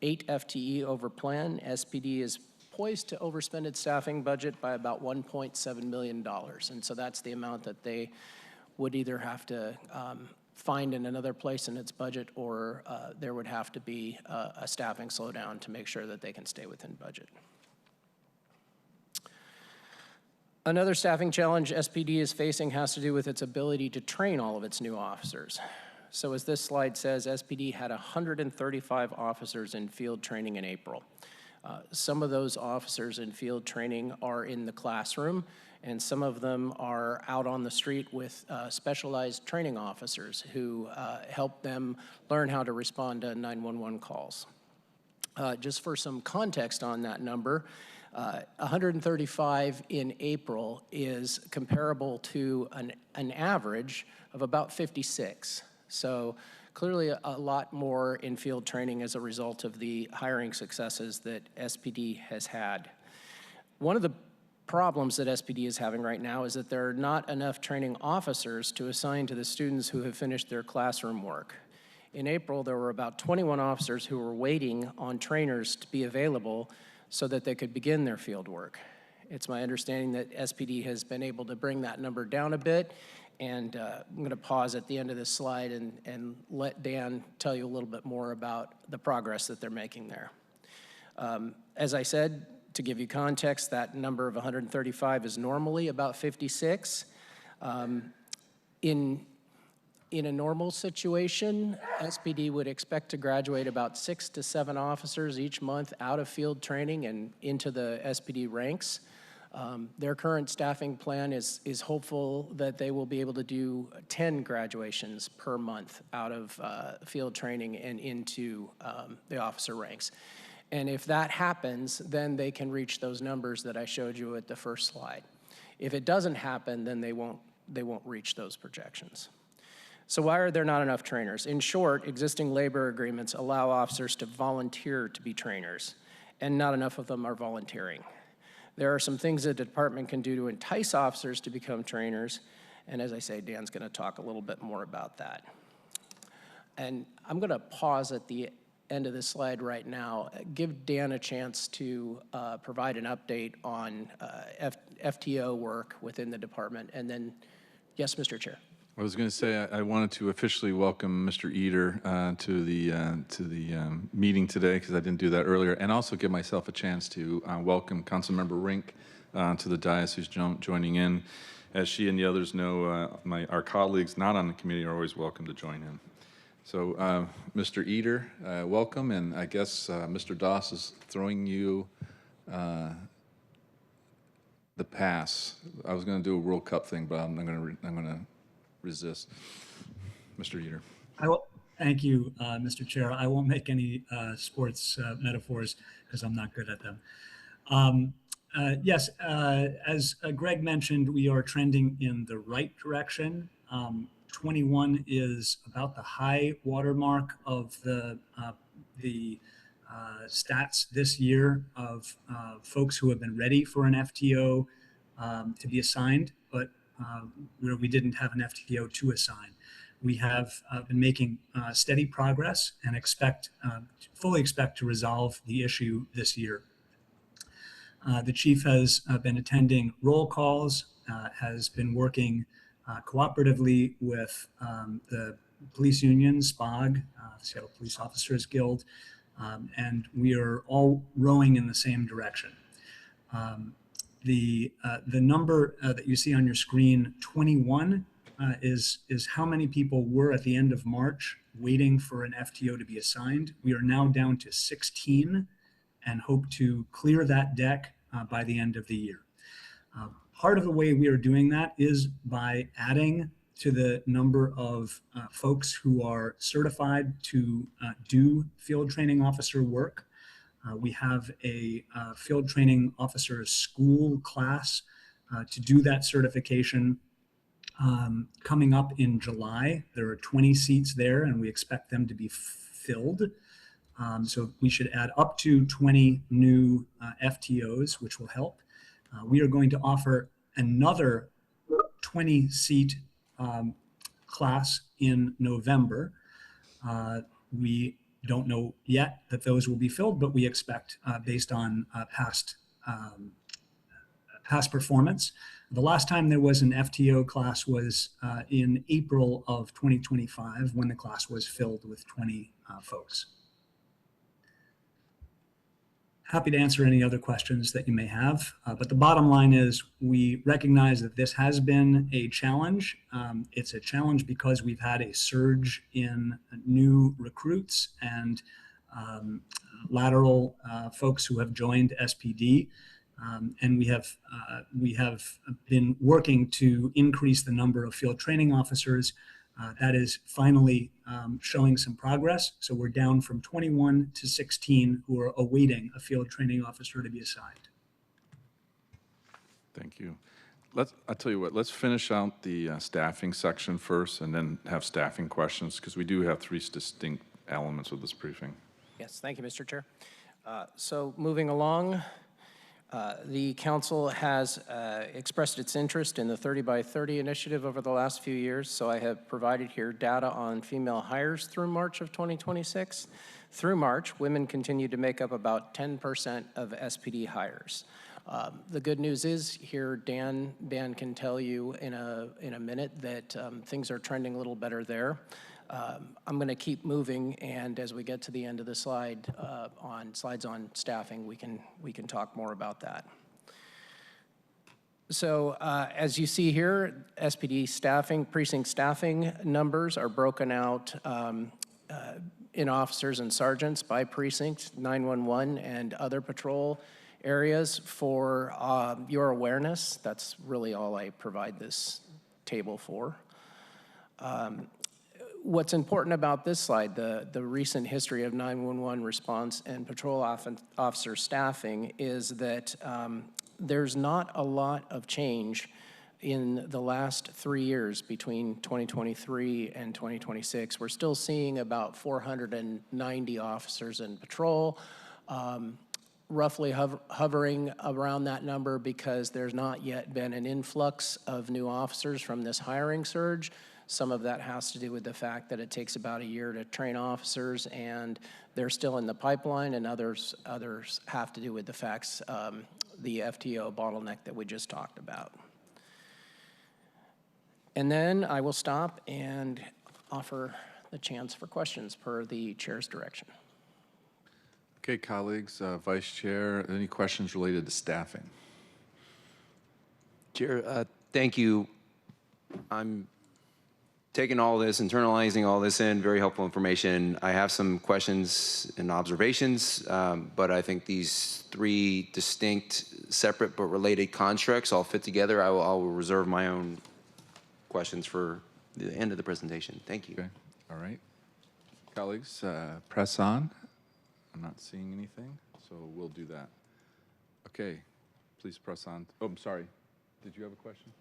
8 FTE over plan, SPD is poised to overspend its staffing budget by about $1.7 million. And so that's the amount that they would either have to find in another place in its budget, or there would have to be a staffing slowdown to make sure that they can stay within budget. Another staffing challenge SPD is facing has to do with its ability to train all of its new officers. So as this slide says, SPD had 135 officers in field training in April. Some of those officers in field training are in the classroom, and some of them are out on the street with specialized training officers who help them learn how to respond to 911 calls. Just for some context on that number, 135 in April is comparable to an average of about 56. So clearly a lot more in field training as a result of the hiring successes that SPD has had. One of the problems that SPD is having right now is that there are not enough training officers to assign to the students who have finished their classroom work. In April, there were about 21 officers who were waiting on trainers to be available so that they could begin their field work. It's my understanding that SPD has been able to bring that number down a bit, and I'm going to pause at the end of this slide and let Dan tell you a little bit more about the progress that they're making there. As I said, to give you context, that number of 135 is normally about 56. In a normal situation, SPD would expect to graduate about 6 to 7 officers each month out of field training and into the SPD ranks. Their current staffing plan is hopeful that they will be able to do 10 graduations per month out of field training and into the officer ranks. And if that happens, then they can reach those numbers that I showed you at the first slide. If it doesn't happen, then they won't reach those projections. So why are there not enough trainers? In short, existing labor agreements allow officers to volunteer to be trainers, and not enough of them are volunteering. There are some things that the department can do to entice officers to become trainers, and as I say, Dan's going to talk a little bit more about that. And I'm going to pause at the end of this slide right now, give Dan a chance to provide an update on FTO work within the department, and then, yes, Mr. Chair. I was going to say I wanted to officially welcome Mr. Eder to the meeting today, because I didn't do that earlier, and also give myself a chance to welcome Councilmember Rink to the dais, who's joining in. As she and the others know, our colleagues not on the committee are always welcome to join in. So, Mr. Eder, welcome, and I guess Mr. Doss is throwing you the pass. I was going to do a World Cup thing, but I'm going to resist. Mr. Eder. Thank you, Mr. Chair. I won't make any sports metaphors because I'm not good at them. Yes, as Greg mentioned, we are trending in the right direction. 21 is about the high watermark of the stats this year of folks who have been ready for an FTO to be assigned, but we didn't have an FTO to assign. We have been making steady progress and fully expect to resolve the issue this year. The chief has been attending roll calls, has been working cooperatively with the police union, SPOG, Seattle Police Officers Guild, and we are all rowing in the same direction. The number that you see on your screen, 21, is how many people were at the end of March waiting for an FTO to be assigned. We are now down to 16 and hope to clear that deck by the end of the year. Part of the way we are doing that is by adding to the number of folks who are certified to do field training officer work. We have a field training officer school class to do that certification coming up in July. There are 20 seats there, and we expect them to be filled. So we should add up to 20 new FTOs, which will help. We are going to offer another 20-seat class in November. We don't know yet that those will be filled, but we expect, based on past past performance. The last time there was an FTO class was in April of 2025 when the class was filled with 20 folks. Happy to answer any other questions that you may have, but the bottom line is we recognize that this has been a challenge. It's a challenge because we've had a surge in new recruits and lateral folks who have joined SPD. And we have been working to increase the number of field training officers. That is finally showing some progress. So we're down from 21 to 16 who are awaiting a field training officer to be assigned. Thank you. I'll tell you what, let's finish out the staffing section first and then have staffing questions because we do have 3 distinct elements of this briefing. Yes, thank you, Mr. Chair. So moving along, the council has expressed its interest in the 30 by 30 initiative over the last few years, so I have provided here data on female hires through March of 2026. Through March, women continue to make up about 10% of SPD hires. The good news is here, Dan can tell you in a minute that things are trending a little better there. I'm going to keep moving, and as we get to the end of the slide, slides on staffing, we can talk more about that. So as you see here, SPD staffing, precinct staffing numbers are broken out in officers and sergeants by precinct, 911 and other patrol areas. For your awareness, that's really all I provide this table for. What's important about this slide, the recent history of 911 response and patrol officer staffing, is that there's not a lot of change in the last 3 years between 2023 and 2026. We're still seeing about 490 officers in patrol, roughly hovering around that number because there's not yet been an influx of new officers from this hiring surge. Some of that has to do with the fact that it takes about a year to train officers and they're still in the pipeline, and others have to do with the facts, the FTO bottleneck that we just talked about. And then I will stop and offer the chance for questions per the chair's direction. Okay, colleagues, Vice Chair, any questions related to staffing? Chair, thank you. I'm taking all this, internalizing all this in, very helpful information. I have some questions and observations, but I think these 3 distinct, separate but related constructs all fit together. I will reserve my own questions for the end of the presentation. Thank you. Okay, all right. Colleagues, press on. I'm not seeing anything, so we'll do that. Okay, please press on. Oh, I'm sorry. Did you have a question?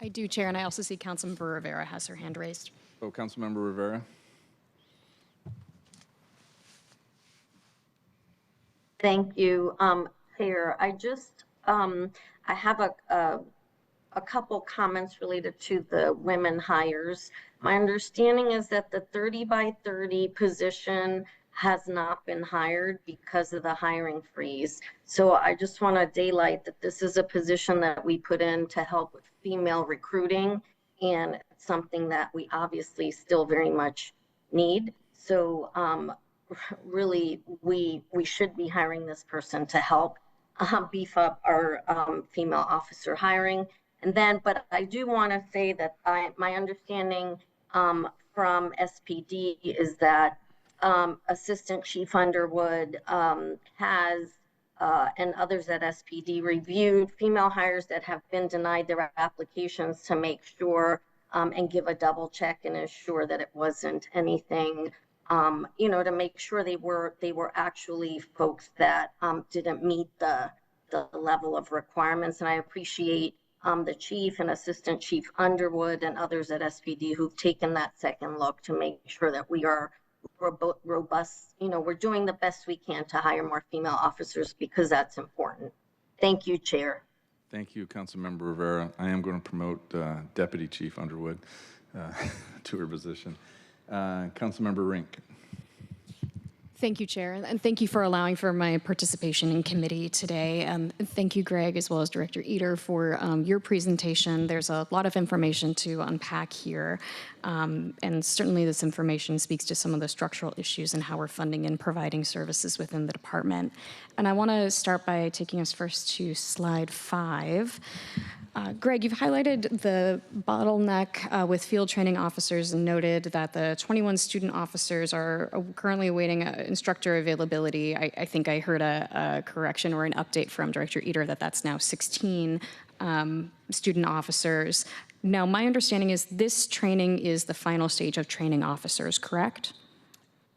I do, Chair, and I also see Councilmember Rivera has her hand raised. Oh, Councilmember Rivera. Thank you, Chair. I have a couple comments related to the women hires. My understanding is that the 30 by 30 position has not been hired because of the hiring freeze. So I just want to daylight that this is a position that we put in to help with female recruiting, and it's something that we obviously still very much need. So really, we should be hiring this person to help beef up our female officer hiring. And then, but I do want to say that my understanding from SPD is that Assistant Chief Underwood has and others at SPD reviewed female hires that have been denied their applications to make sure and give a double check and ensure that it wasn't anything, to make sure they were actually folks that didn't meet the level of requirements. And I appreciate the chief and Assistant Chief Underwood and others at SPD who've taken that second look to make sure that we are robust. We're doing the best we can to hire more female officers because that's important. Thank you, Chair. Thank you, Councilmember Rivera. I am going to promote Deputy Chief Underwood to her position. Councilmember Rink. Thank you, Chair, and thank you for allowing for my participation in committee today. And thank you, Greg, as well as Director Eater, for your presentation. There's a lot of information to unpack here, and certainly this information speaks to some of the structural issues and how we're funding and providing services within the department. And I want to start by taking us first to slide 5. Greg, you've highlighted the bottleneck with field training officers and noted that the 21 student officers are currently awaiting instructor availability. I think I heard a correction or an update from Director Eater that that's now 16 student officers. Now, my understanding is this training is the final stage of training officers, correct?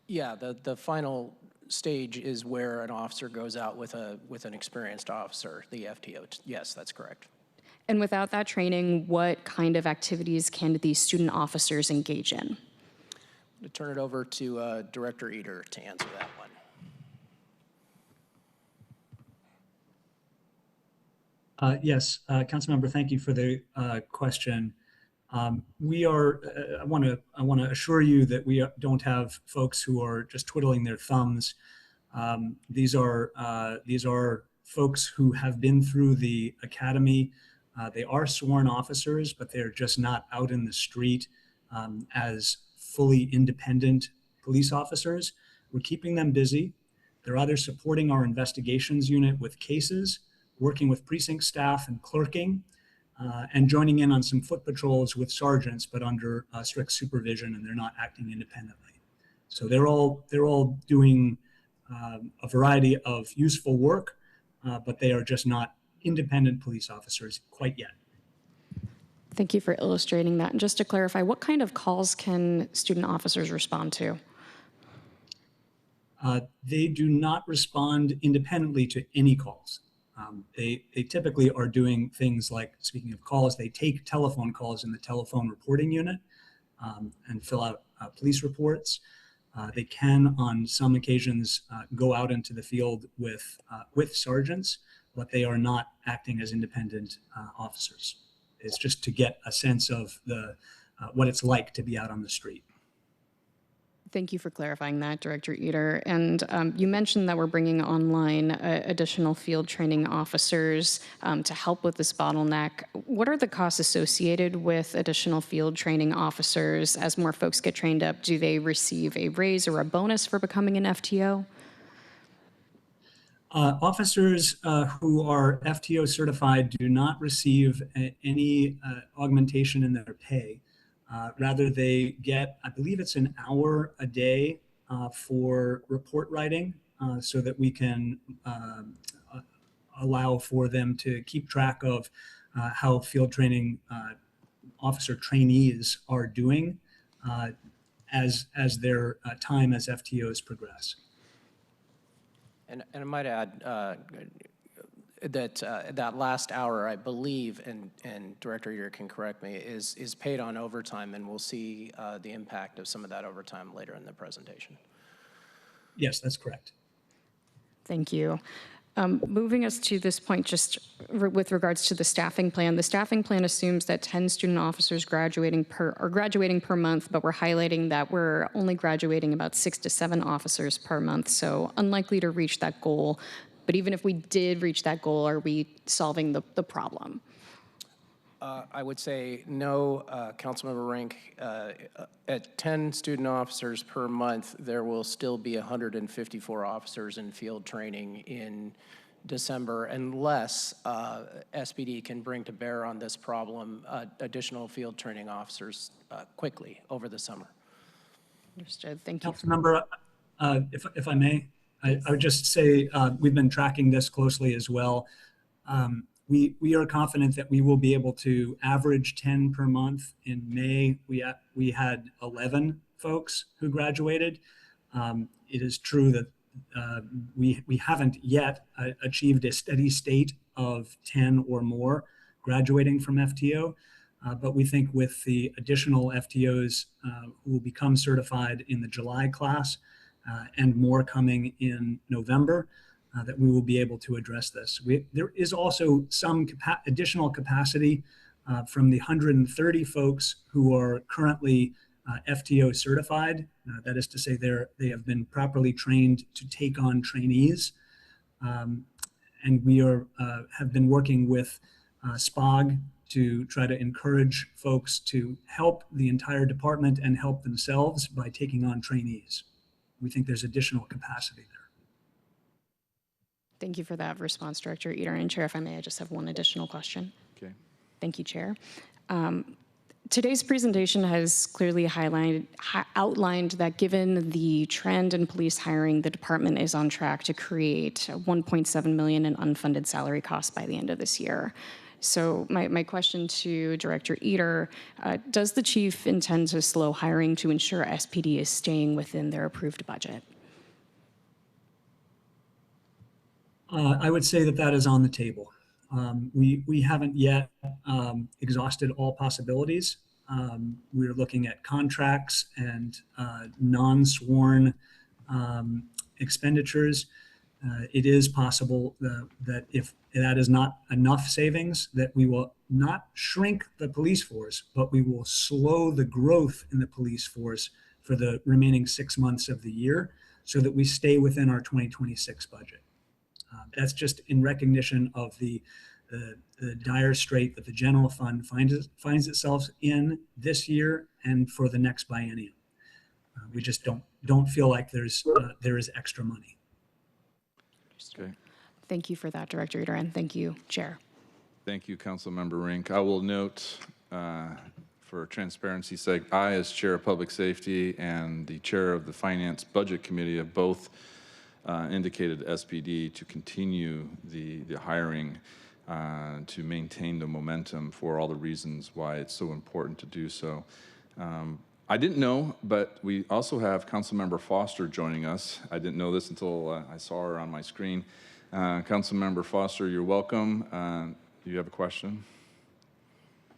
Yeah, the final stage is where an officer goes out with an experienced officer, the FTO. Yes, that's correct. And without that training, what kind of activities can these student officers engage in? I'm going to turn it over to Director Eater to answer that one. Yes, Councilmember, thank you for the question. We are. I want to assure you that we don't have folks who are just twiddling their thumbs. These are folks who have been through the academy. They are sworn officers, but they're just not out in the street as fully independent police officers. We're keeping them busy. They're either supporting our investigations unit with cases, working with precinct staff and clerking, and joining in on some foot patrols with sergeants, but under strict supervision, and they're not acting independently. So they're all doing a variety of useful work, but they are just not independent police officers quite yet. Thank you for illustrating that. And just to clarify, what kind of calls can student officers respond to? They do not respond independently to any calls. They typically are doing things like, speaking of calls, they take telephone calls in the telephone reporting unit and fill out police reports. They can, on some occasions, go out into the field with sergeants, but they are not acting as independent officers. It's just to get a sense of what it's like to be out on the street. Thank you for clarifying that, Director Eater. And you mentioned that we're bringing online additional field training officers to help with this bottleneck. What are the costs associated with additional field training officers as more folks get trained up? Do they receive a raise or a bonus for becoming an FTO? Officers who are FTO certified do not receive any augmentation in their pay. Rather, they get, I believe it's an hour a day for report writing so that we can allow for them to keep track of how field training officer trainees are doing as their time as FTOs progress. And I might add that last hour, I believe, and Director Eater can correct me, is paid on overtime, and we'll see the impact of some of that overtime later in the presentation. Yes, that's correct. Thank you. Moving us to this point, just with regards to the staffing plan. The staffing plan assumes that 10 student officers graduating per month, but we're highlighting that we're only graduating about 6 to 7 officers per month, so unlikely to reach that goal. But even if we did reach that goal, are we solving the problem? I would say no, Councilmember Rink. At 10 student officers per month, there will still be 154 officers in field training in December, unless SPD can bring to bear on this problem additional field training officers quickly over the summer. Understood. Thank you. Councilmember, if I may, I would just say we've been tracking this closely as well. We are confident that we will be able to average 10 per month. In May, we had 11 folks who graduated. It is true that we haven't yet achieved a steady state of 10 or more graduating from FTO, but we think with the additional FTOs who will become certified in the July class and more coming in November, that we will be able to address this. There is also some additional capacity from the 130 folks who are currently FTO certified. That is to say, they have been properly trained to take on trainees. And we have been working with SPOG to try to encourage folks to help the entire department and help themselves by taking on trainees. We think there's additional capacity there. Thank you for that response, Director Eater. And Chair, if I may, I just have one additional question. Okay. Thank you, Chair. Today's presentation has clearly outlined that given the trend in police hiring, the department is on track to create $1.7 million in unfunded salary costs by the end of this year. So my question to Director Eater, does the chief intend to slow hiring to ensure SPD is staying within their approved budget? I would say that is on the table. We haven't yet exhausted all possibilities. We're looking at contracts and non-sworn expenditures. It is possible that if that is not enough savings, that we will not shrink the police force, but we will slow the growth in the police force for the remaining 6 months of the year so that we stay within our 2026 budget. That's just in recognition of the dire strait that the general fund finds itself in this year and for the next biennium. We just don't feel like there is extra money. Okay. Thank you for that, Director Eater, and thank you, Chair. Thank you, Councilmember Rink. I will note, for transparency's sake, I, as Chair of Public Safety and the Chair of the Finance Budget Committee, have both indicated SPD to continue the hiring to maintain the momentum for all the reasons why it's so important to do so. I didn't know, but we also have Councilmember Foster joining us. I didn't know this until I saw her on my screen. Councilmember Foster, you're welcome. Do you have a question?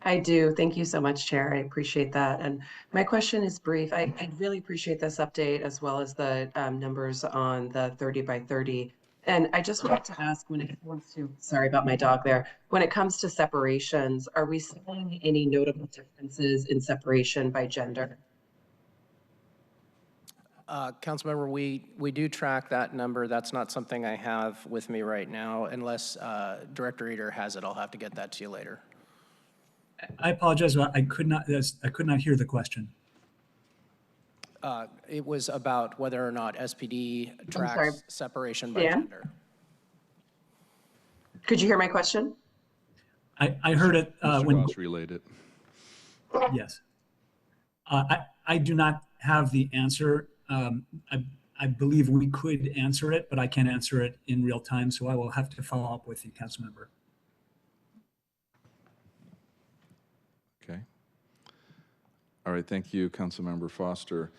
I do. Thank you so much, Chair. I appreciate that. And my question is brief. I really appreciate this update as well as the numbers on the 30 by 30. And I just wanted to ask when it comes to, sorry about my dog there, when it comes to separations, are we seeing any notable differences in separation by gender? Councilmember, we do track that number. That's not something I have with me right now. Unless Director Eater has it, I'll have to get that to you later. I apologize. I could not hear the question. It was about whether or not SPD tracks separation by gender. Could you hear my question? I heard it when Ross relayed it. Yes. I do not have the answer. I believe we could answer it, but I can't answer it in real time, so I will have to follow up with you, Councilmember. Okay. All right. Thank you, Councilmember Foster.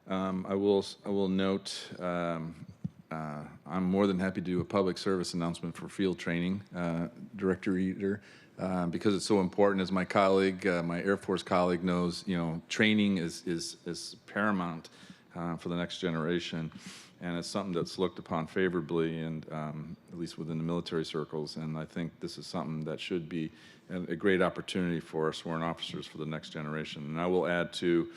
I will note I'm more than happy to do a public service announcement for field training, Director Eater, because it's so important. As my colleague, my Air Force colleague knows, training is paramount for the next generation, and it's something that's looked upon favorably, and at least within the military circles. And I think this is something that should be a great opportunity for our sworn officers for the next generation. And I will add to,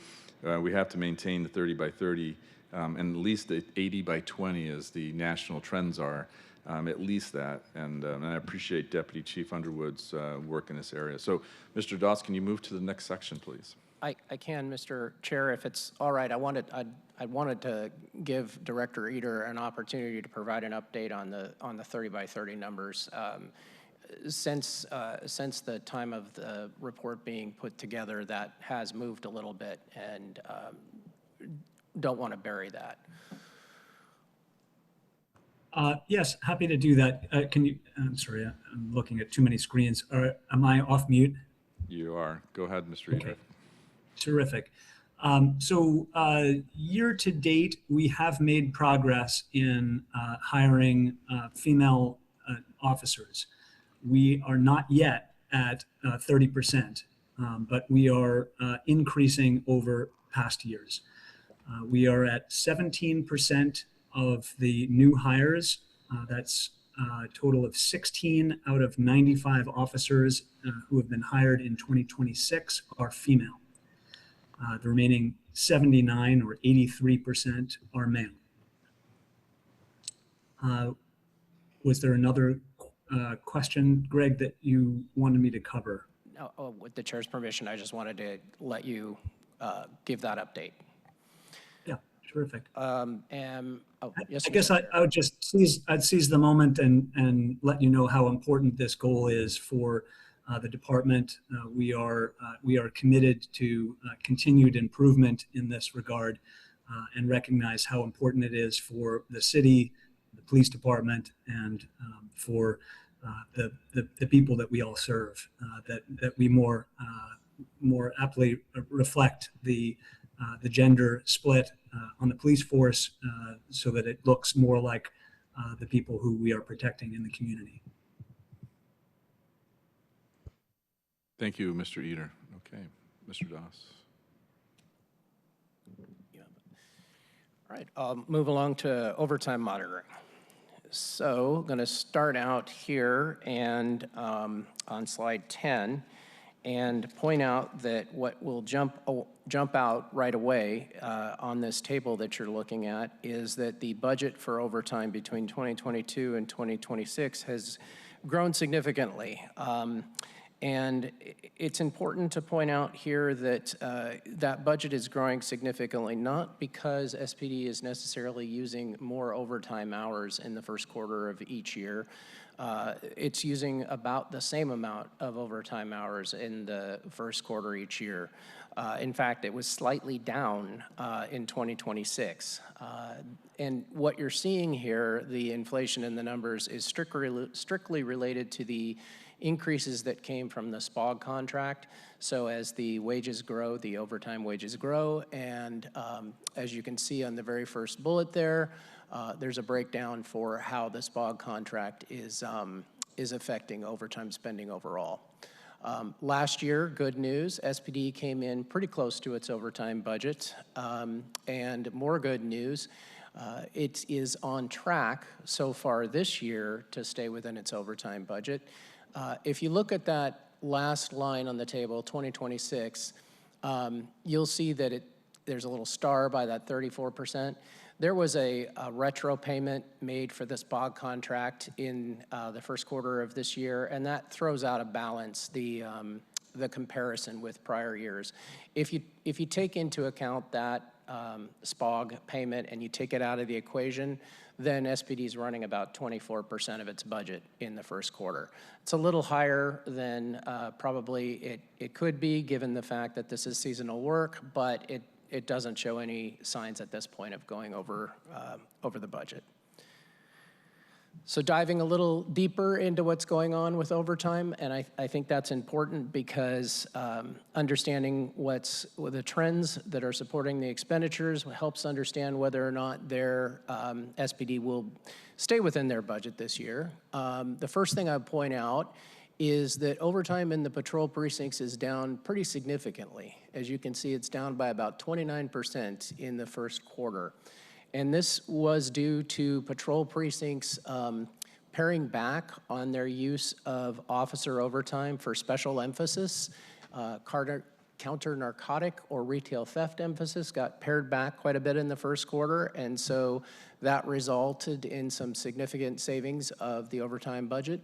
we have to maintain the 30 by 30, and at least the 80 by 20 as the national trends are, at least that. And I appreciate Deputy Chief Underwood's work in this area. So, Mr. Doss, can you move to the next section, please? I can, Mr. Chair, if it's all right. I wanted to give Director Eater an opportunity to provide an update on the 30 by 30 numbers. Since the time of the report being put together, that has moved a little bit, and don't want to bury that. Yes, happy to do that. Can you? I'm sorry, I'm looking at too many screens. Am I off mute? You are. Go ahead, Mr. Eater. Okay. Terrific. So year to date, we have made progress in hiring female officers. We are not yet at 30%, but we are increasing over past years. We are at 17% of the new hires. That's a total of 16 out of 95 officers who have been hired in 2026 are female. The remaining 79 or 83% are male. Was there another question, Greg, that you wanted me to cover? With the chair's permission, I just wanted to let you give that update. Yeah, terrific. Yes, I guess I would just seize the moment and let you know how important this goal is for the department. We are committed to continued improvement in this regard and recognize how important it is for the city, the police department, and for the people that we all serve, that we more aptly reflect the gender split on the police force so that it looks more like the people who we are protecting in the community. Thank you, Mr. Eder. Okay, Mr. Doss. All right, I'll move along to overtime monitoring. So, going to start out here and on slide 10 and point out that what will jump out right away on this table that you're looking at is that the budget for overtime between 2022 and 2026 has grown significantly. And it's important to point out here that that budget is growing significantly, not because SPD is necessarily using more overtime hours in the first quarter of each year. It's using about the same amount of overtime hours in the first quarter each year. In fact, it was slightly down in 2026. And what you're seeing here, the inflation in the numbers, is strictly related to the increases that came from the SPOG contract. So as the wages grow, the overtime wages grow. And as you can see on the very first bullet there, there's a breakdown for how the SPOG contract is affecting overtime spending overall. Last year, good news, SPD came in pretty close to its overtime budget. And more good news, it is on track so far this year to stay within its overtime budget. If you look at that last line on the table, 2026, you'll see that there's a little star by that 34%. There was a retro payment made for this SPOG contract in the first quarter of this year, and that throws out of balance the comparison with prior years. If you take into account that SPOG payment and you take it out of the equation, then SPD is running about 24% of its budget in the first quarter. It's a little higher than probably it could be, given the fact that this is seasonal work, but it doesn't show any signs at this point of going over the budget. So diving a little deeper into what's going on with overtime, and I think that's important because understanding what's the trends that are supporting the expenditures helps understand whether or not their SPD will stay within their budget this year. The first thing I would point out is that overtime in the patrol precincts is down pretty significantly. As you can see, it's down by about 29% in the first quarter. And this was due to patrol precincts paring back on their use of officer overtime for special emphasis. Counter-narcotic or retail theft emphasis got pared back quite a bit in the first quarter, and so that resulted in some significant savings of the overtime budget.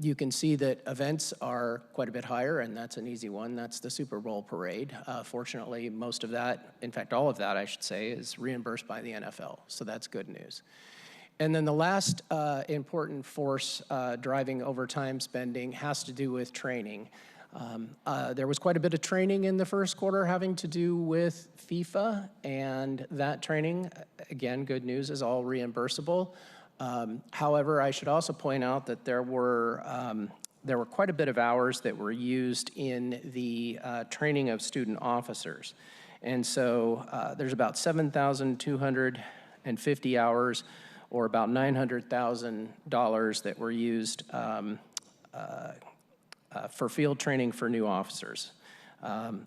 You can see that events are quite a bit higher, and that's an easy one. That's the Super Bowl parade. Fortunately, most of that, in fact, all of that, I should say, is reimbursed by the NFL, so that's good news. And then the last important force driving overtime spending has to do with training. There was quite a bit of training in the first quarter having to do with FIFA, and that training, again, good news, is all reimbursable. However, I should also point out that there were quite a bit of hours that were used in the training of student officers. And so there's about 7,250 hours, or about $900,000 that were used for field training for new officers.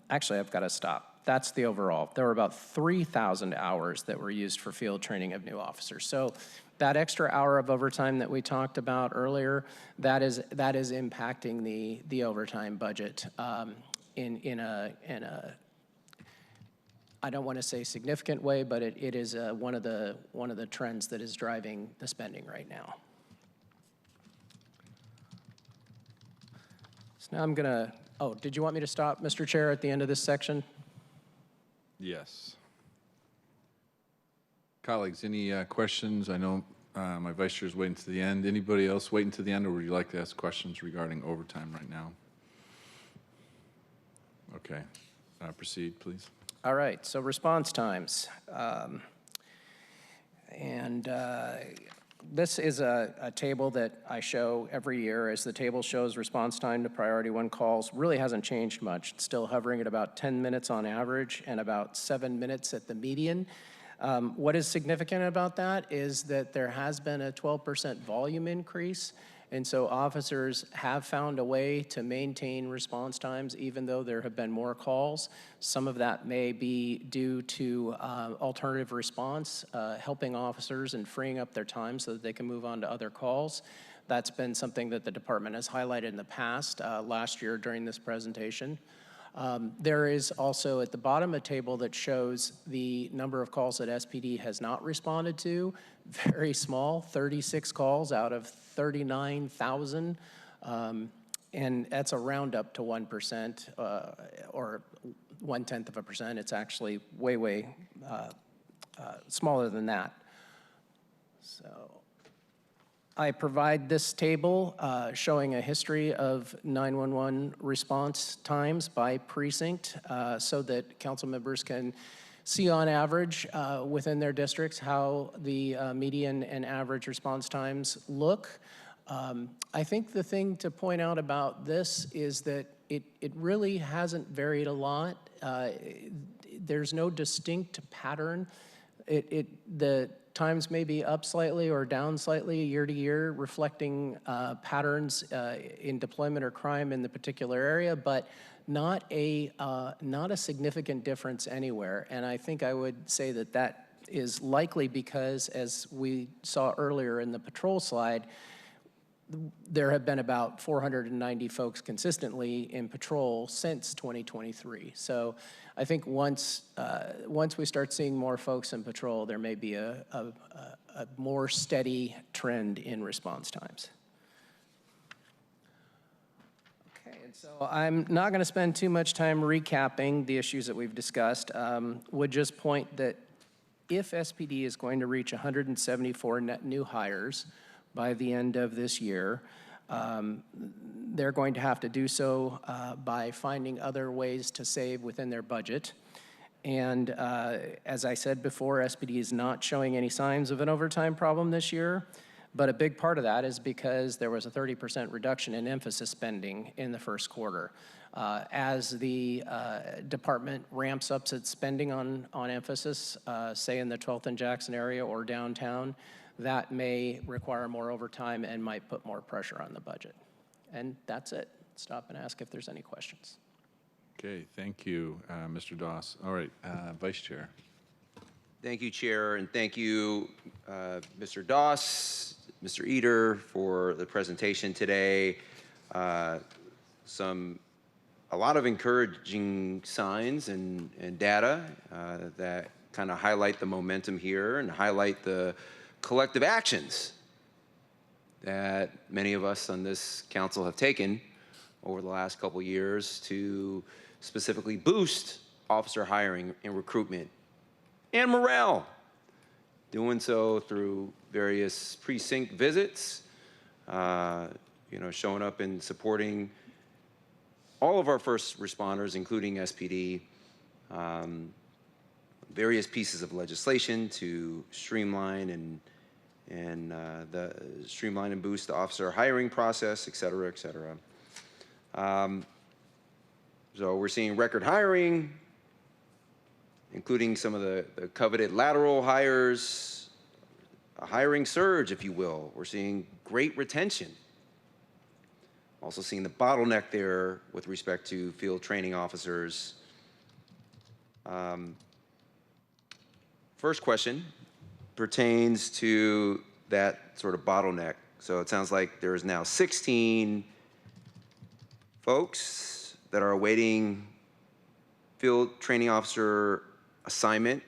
Actually, I've got to stop. That's the overall. There were about 3,000 hours that were used for field training of new officers. So that extra hour of overtime that we talked about earlier, that is impacting the overtime budget in a I don't want to say significant way, but it is one of the trends that is driving the spending right now. So now I'm going to, oh, did you want me to stop, Mr. Chair, at the end of this section? Yes. Colleagues, any questions? I know my vice chair is waiting to the end. Anybody else waiting to the end, or would you like to ask questions regarding overtime right now? Okay. Proceed, please. All right, so response times. This is a table that I show every year. As the table shows, response time to priority 1 calls really hasn't changed much. It's still hovering at about 10 minutes on average and about 7 minutes at the median. What is significant about that is that there has been a 12% volume increase, and so officers have found a way to maintain response times even though there have been more calls. Some of that may be due to alternative response, helping officers and freeing up their time so that they can move on to other calls. That's been something that the department has highlighted in the past, last year during this presentation. There is also at the bottom a table that shows the number of calls that SPD has not responded to. Very small, 36 calls out of 39,000. And that's a roundup to 1% or 0.1%. It's actually way smaller than that. So I provide this table showing a history of 911 response times by precinct so that council members can see on average within their districts how the median and average response times look. I think the thing to point out about this is that it really hasn't varied a lot. There's no distinct pattern. The times may be up slightly or down slightly year to year, reflecting patterns in deployment or crime in the particular area, but not a significant difference anywhere. And I think I would say that that is likely because, as we saw earlier in the patrol slide, there have been about 490 folks consistently in patrol since 2023. So I think once we start seeing more folks in patrol, there may be a more steady trend in response times. Okay, and so I'm not going to spend too much time recapping the issues that we've discussed. Would just point that if SPD is going to reach 174 net new hires by the end of this year, they're going to have to do so by finding other ways to save within their budget. And as I said before, SPD is not showing any signs of an overtime problem this year, but a big part of that is because there was a 30% reduction in emphasis spending in the first quarter. As the department ramps up its spending on emphasis, say in the 12th and Jackson area or downtown, that may require more overtime and might put more pressure on the budget. And that's it. Stop and ask if there's any questions. Okay, thank you, Mr. Doss. All right, Vice Chair. Thank you, Chair, and thank you, Mr. Doss, Mr. Eder, for the presentation today. A lot of encouraging signs and data that kind of highlight the momentum here and highlight the collective actions that many of us on this council have taken over the last couple years to specifically boost officer hiring and recruitment and morale. Doing so through various precinct visits, showing up and supporting all of our first responders, including SPD, various pieces of legislation to streamline and boost the officer hiring process, et cetera, et cetera. So we're seeing record hiring, including some of the coveted lateral hires, a hiring surge, if you will. We're seeing great retention. Also seeing the bottleneck there with respect to field training officers. First question pertains to that sort of bottleneck. So it sounds like there is now 16 folks that are awaiting field training officer assignment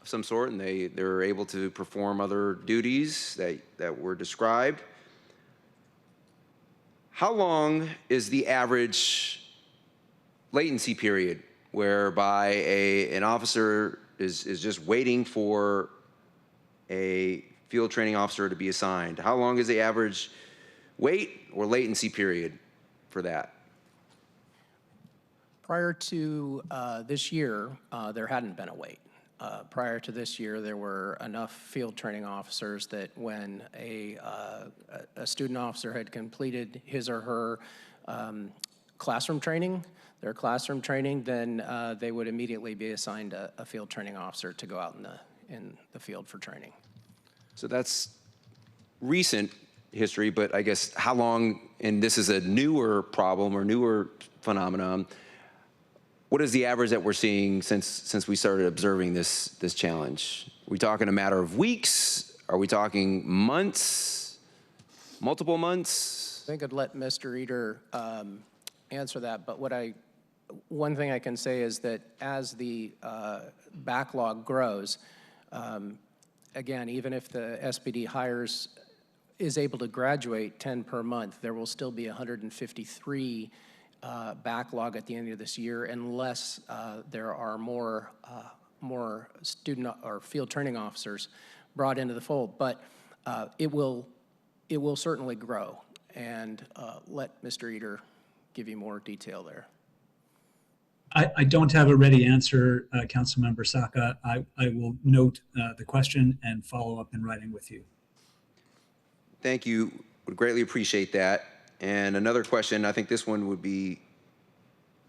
of some sort, and they're able to perform other duties that were described. How long is the average latency period whereby an officer is just waiting for a field training officer to be assigned? How long is the average wait or latency period for that? Prior to this year, there hadn't been a wait. Prior to this year, there were enough field training officers that when a student officer had completed his or her classroom training, then they would immediately be assigned a field training officer to go out in the field for training. So that's recent history, but I guess how long, and this is a newer problem or newer phenomenon, what is the average that we're seeing since we started observing this challenge? Are we talking a matter of weeks? Are we talking months? Multiple months? I think I'd let Mr. Eder answer that, but one thing I can say is that as the backlog grows, again, even if the SPD is able to graduate 10 per month, there will still be 153 backlog at the end of this year unless there are more student or field training officers brought into the fold. But it will certainly grow, and let Mr. Eder give you more detail there. I don't have a ready answer, Councilmember Saka. I will note the question and follow up in writing with you. Thank you. Would greatly appreciate that. And another question, I think this one would be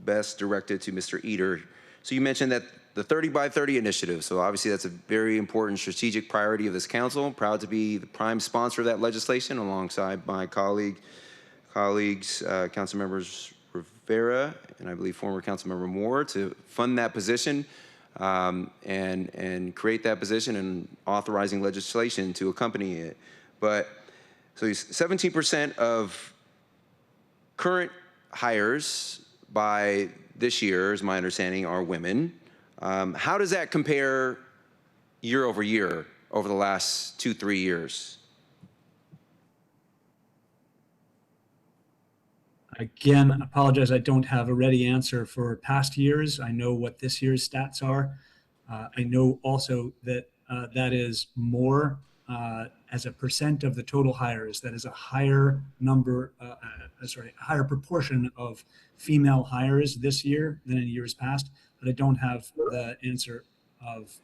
best directed to Mr. Eder. So you mentioned that the 30 by 30 initiative, so obviously that's a very important strategic priority of this council. Proud to be the prime sponsor of that legislation alongside my colleagues, Councilmembers Rivera and I believe former Councilmember Moore, to fund that position and create that position and authorizing legislation to accompany it. But so 17% of current hires by this year, is my understanding, are women. How does that compare year over year over the last 2-3 years? Again, I apologize, I don't have a ready answer for past years. I know what this year's stats are. I know also that that is more as a percent of the total hires. That is a higher number, a higher proportion of female hires this year than in years past. But I don't have the answer of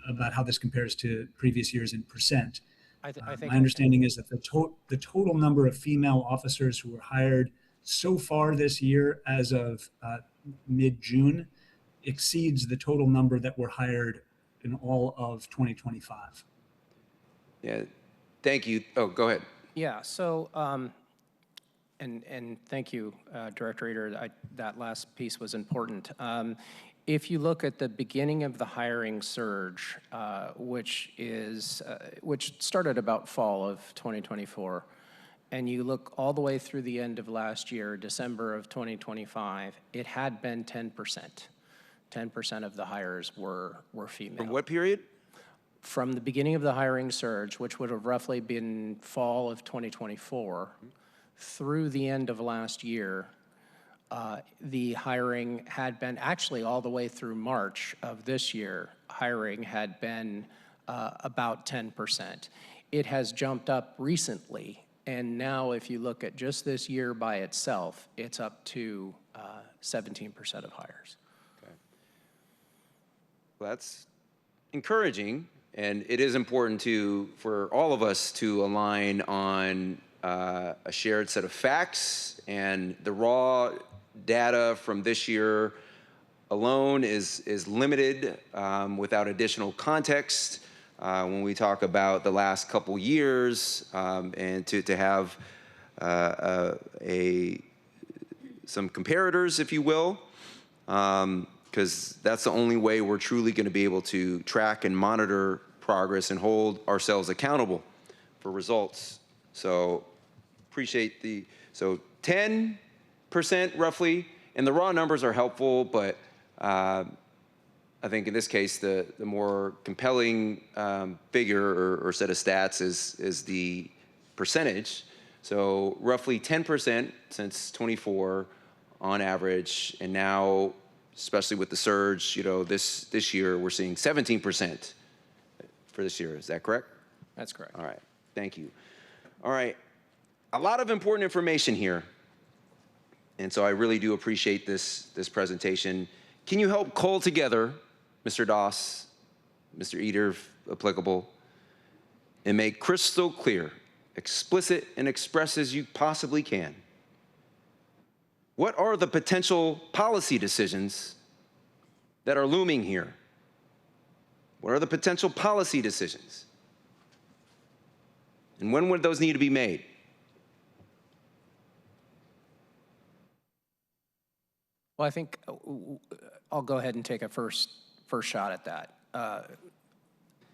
about how this compares to previous years in percent. I think my understanding is that the total number of female officers who were hired so far this year, as of mid-June, exceeds the total number that were hired in all of 2025. Yeah, thank you. Oh, go ahead. Yeah, so, and thank you, Director Eder, that last piece was important. If you look at the beginning of the hiring surge, which started about fall of 2024, and you look all the way through the end of last year, December of 2025, it had been 10%. 10% of the hires were female. From what period? From the beginning of the hiring surge, which would have roughly been fall of 2024, through the end of last year, the hiring had been, actually all the way through March of this year, hiring had been about 10%. It has jumped up recently, and now if you look at just this year by itself, it's up to 17% of hires. Okay. Well, that's encouraging, and it is important for all of us to align on a shared set of facts, and the raw data from this year alone is limited without additional context when we talk about the last couple years, and to have some comparators, if you will, because that's the only way we're truly going to be able to track and monitor progress and hold ourselves accountable for results. So appreciate so 10% roughly, and the raw numbers are helpful, but I think in this case, the more compelling figure or set of stats is the percentage. So roughly 10% since 24 on average, and now, especially with the surge, this year we're seeing 17% for this year. Is that correct? That's correct. All right, thank you. All right, a lot of important information here, and so I really do appreciate this presentation. Can you help cull together, Mr. Doss, Mr. Eder, if applicable, and make crystal clear, explicit and express as you possibly can, what are the potential policy decisions that are looming here? What are the potential policy decisions? And when would those need to be made? Well, I think I'll go ahead and take a first shot at that.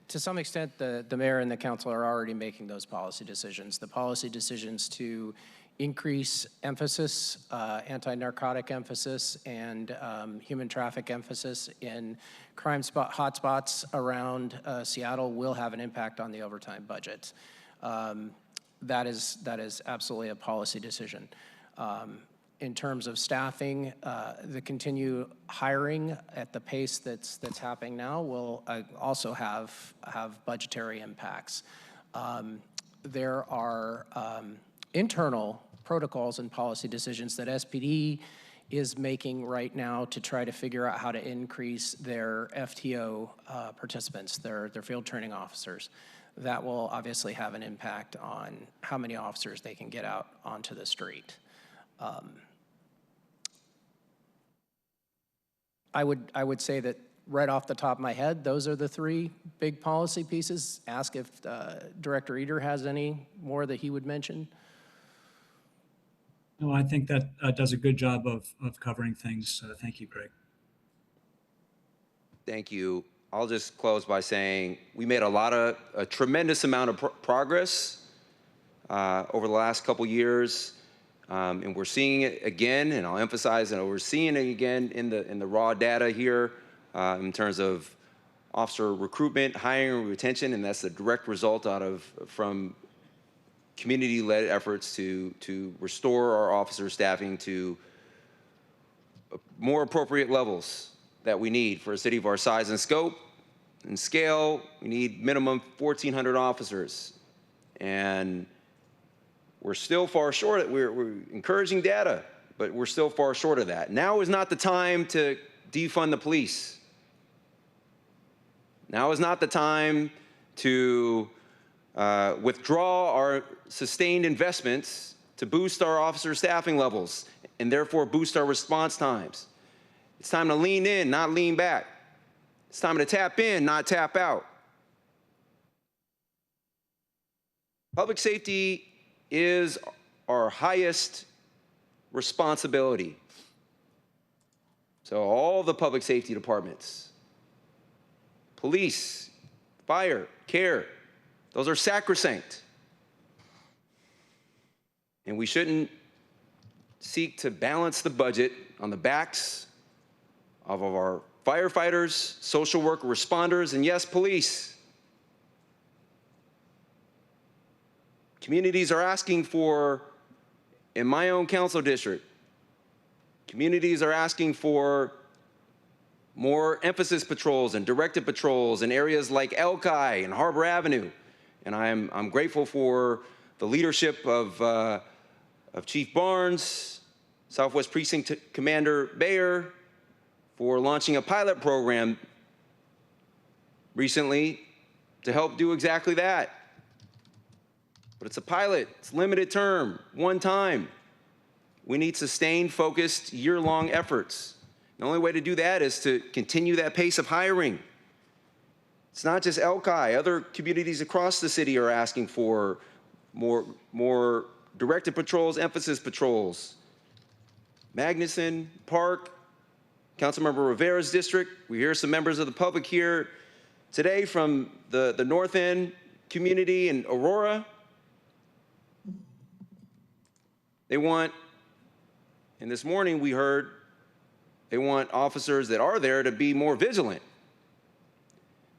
To some extent, the mayor and the council are already making those policy decisions. The policy decisions to increase emphasis, anti-narcotic emphasis, and human traffic emphasis in crime hotspots around Seattle will have an impact on the overtime budget. That is absolutely a policy decision. In terms of staffing, the continued hiring at the pace that's happening now will also have budgetary impacts. There are internal protocols and policy decisions that SPD is making right now to try to figure out how to increase their FTO participants, their field training officers. That will obviously have an impact on how many officers they can get out onto the street. I would say that right off the top of my head, those are the three big policy pieces. Ask if Director Eder has any more that he would mention. No, I think that does a good job of covering things. Thank you, Greg. Thank you. I'll just close by saying we made a tremendous amount of progress over the last couple years, and we're seeing it again. And I'll emphasize that we're seeing it again in the raw data here in terms of officer recruitment, hiring, and retention, and that's a direct result from community-led efforts to restore our officer staffing to more appropriate levels that we need for a city of our size and scope and scale. We need minimum 1,400 officers, and we're still far short. We're encouraging data, but we're still far short of that. Now is not the time to defund the police. Now is not the time to withdraw our sustained investments to boost our officer staffing levels and therefore boost our response times. It's time to lean in, not lean back. It's time to tap in, not tap out. Public safety is our highest responsibility. So all the public safety departments, police, fire, care, those are sacrosanct. And we shouldn't seek to balance the budget on the backs of our firefighters, social worker responders, and yes, police. Communities are asking for, in my own council district, communities are asking for more emphasis patrols and directed patrols in areas like Elki and Harbor Avenue. And I'm grateful for the leadership of Chief Barnes, Southwest Precinct Commander Bayer, for launching a pilot program recently to help do exactly that. But it's a pilot, it's limited term, one time. We need sustained, focused, year-long efforts. The only way to do that is to continue that pace of hiring. It's not just Elki. Other communities across the city are asking for more directed patrols, emphasis patrols. Magnuson, Park, Councilmember Rivera's district. We hear some members of the public here today from the North End community in Aurora. They want, and this morning we heard, they want officers that are there to be more vigilant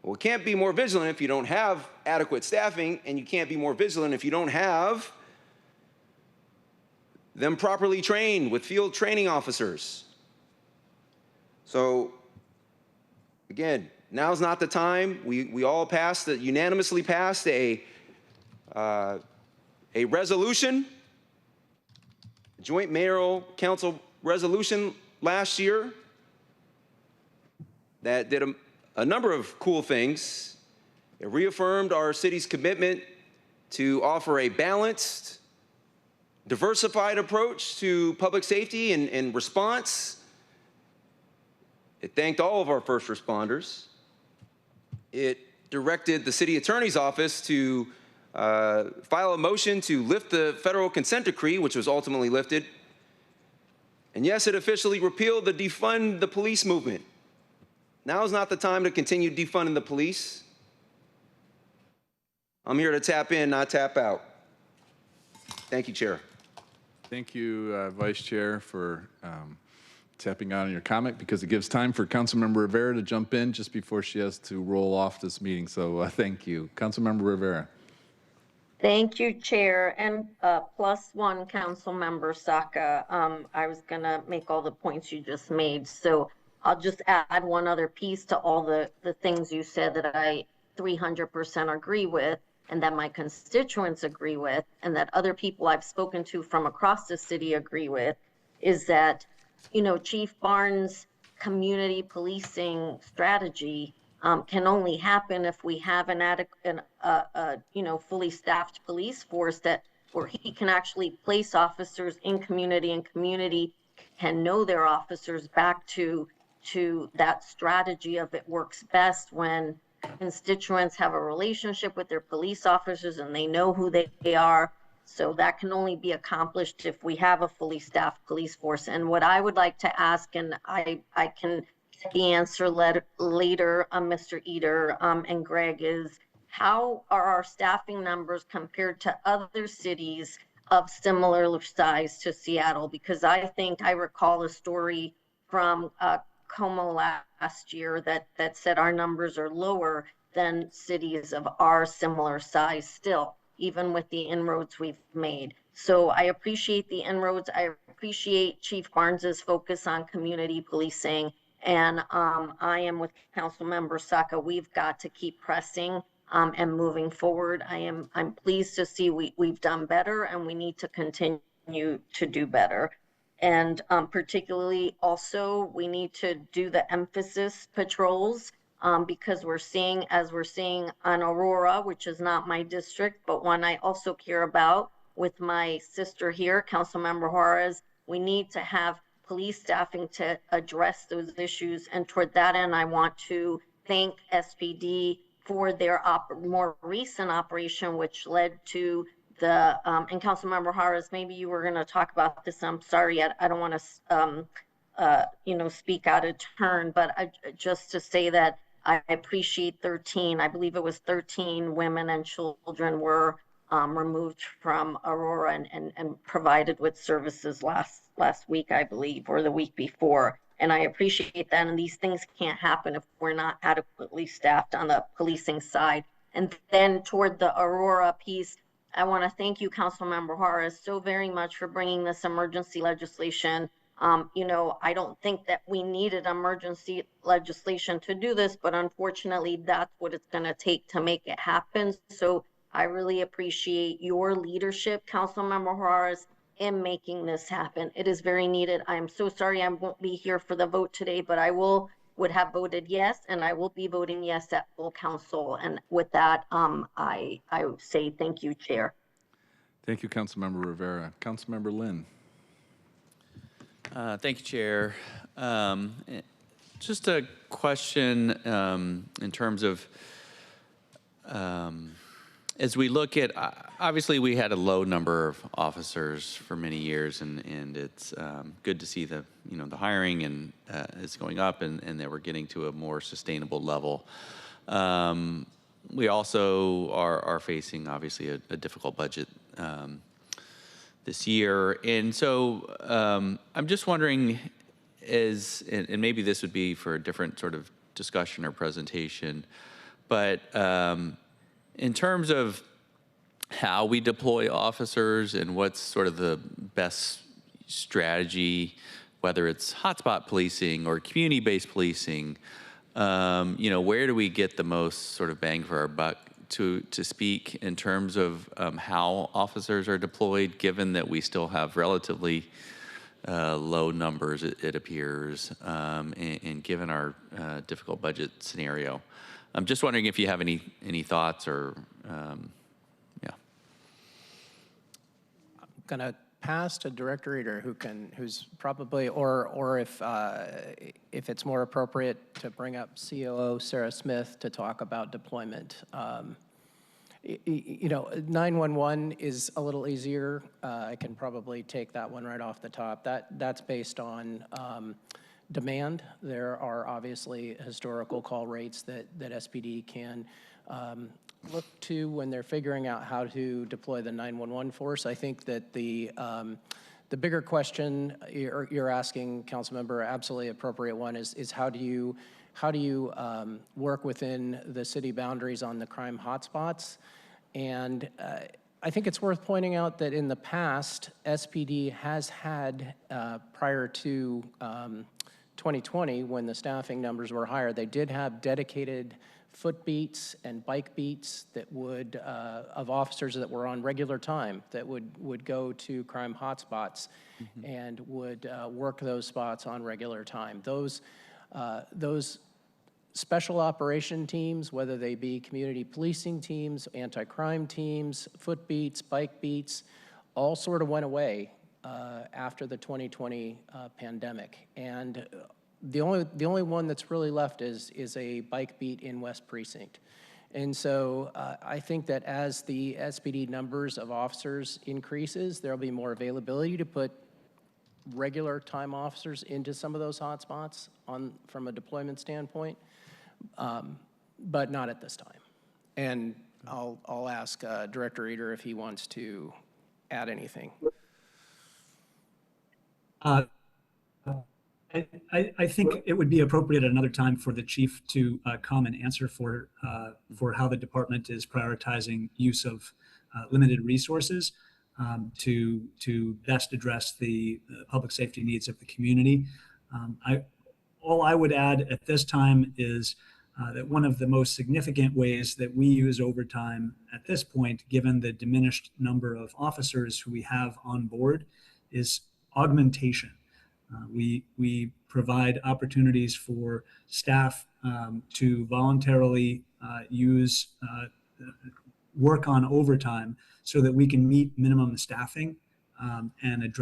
Well, it can't be more vigilant if you don't have adequate staffing, and you can't be more vigilant if you don't have them properly trained with field training officers. So again, now's not the time. We all unanimously passed a resolution, a joint mayoral council resolution last year that did a number of cool things. It reaffirmed our city's commitment to offer a balanced, diversified approach to public safety and response. It thanked all of our first responders. It directed the city attorney's office to file a motion to lift the federal consent decree, which was ultimately lifted. And yes, it officially repealed the defund the police movement. Now is not the time to continue defunding the police. I'm here to tap in, not tap out. Thank you, Chair. Thank you, Vice Chair, for tapping on your comment, because it gives time for Councilmember Rivera to jump in just before she has to roll off this meeting. So thank you. Councilmember Rivera. Thank you, Chair, and +1, Councilmember Saka. I was gonna make all the points you just made, so I'll just add one other piece to all the things you said that I 300% agree with, and that my constituents agree with, and that other people I've spoken to from across the city agree with, is that, you know, Chief Barnes' community policing strategy can only happen if we have an adequate, fully staffed police force where he can actually place officers in community, and community can know their officers back to that strategy of it works best when constituents have a relationship with their police officers and they know who they are. So that can only be accomplished if we have a fully staffed police force. And what I would like to ask, and I can get the answer later, Mr. Eder and Greg, is how are our staffing numbers compared to other cities of similar size to Seattle? Because I think I recall a story from Como last year that said our numbers are lower than cities of our similar size still, even with the inroads we've made. So I appreciate the inroads. I appreciate Chief Barnes's focus on community policing. And I am with Councilmember Saka. We've got to keep pressing and moving forward. I'm pleased to see we've done better, and we need to continue to do better. And particularly also, we need to do the emphasis patrols because we're seeing on Aurora, which is not my district, but one I also care about with my sister here, Councilmember Juarez, we need to have police staffing to address those issues. And toward that end, I want to thank SPD for their more recent operation, which led to the, and Councilmember Juarez, maybe you were going to talk about this. I'm sorry, I don't want to, speak out of turn, but just to say that I appreciate 13, I believe it was 13 women and children were removed from Aurora and provided with services last week, I believe, or the week before. And I appreciate that. And these things can't happen if we're not adequately staffed on the policing side. And then toward the Aurora piece, I want to thank you, Councilmember Juarez, so very much for bringing this emergency legislation. I don't think that we needed emergency legislation to do this, but unfortunately, that's what it's going to take to make it happen. So I really appreciate your leadership, Councilmember Juarez, in making this happen. It is very needed. I am so sorry I won't be here for the vote today, but I would have voted yes, and I will be voting yes at full council. And with that, I say thank you, Chair. Thank you, Councilmember Rivera. Councilmember Lynn. Thank you, Chair. Just a question in terms of, as we look at, obviously we had a low number of officers for many years, and it's good to see the hiring and is going up, and that we're getting to a more sustainable level. We also are facing obviously a difficult budget this year, and so I'm just wondering, and maybe this would be for a different sort of discussion or presentation, But in terms of how we deploy officers and what's sort of the best strategy, whether it's hotspot policing or community-based policing, where do we get the most sort of bang for our buck to speak in terms of how officers are deployed, given that we still have relatively low numbers, it appears, and given our difficult budget scenario. I'm just wondering if you have any thoughts or, yeah. I'm gonna pass to Director Eater, who's probably, or if it's more appropriate to bring up COO Sarah Smith to talk about deployment. 911 is a little easier. I can probably take that one right off the top. That's based on demand. There are obviously historical call rates that SPD can look to when they're figuring out how to deploy the 911 force. I think that the bigger question you're asking, Councilmember, absolutely appropriate one, is how do you work within the city boundaries on the crime hotspots? And I think it's worth pointing out that in the past, SPD has had, prior to 2020, when the staffing numbers were higher, they did have dedicated foot beats and bike beats that would, of officers that were on regular time, that would go to crime hotspots and would work those spots on regular time. Those special operation teams, whether they be community policing teams, anti-crime teams, foot beats, bike beats, all sort of went away after the 2020 pandemic. And the only one that's really left is a bike beat in West Precinct. And so I think that as the SPD numbers of officers increases, there'll be more availability to put regular time officers into some of those hotspots from a deployment standpoint, but not at this time. And I'll ask Director Eater if he wants to add anything. I think it would be appropriate at another time for the chief to come and answer for how the department is prioritizing use of limited resources to best address the public safety needs of the community. All I would add at this time is that one of the most significant ways that we use overtime at this point, given the diminished number of officers who we have on board, is augmentation. We provide opportunities for staff to voluntarily work on overtime so that we can meet minimum staffing and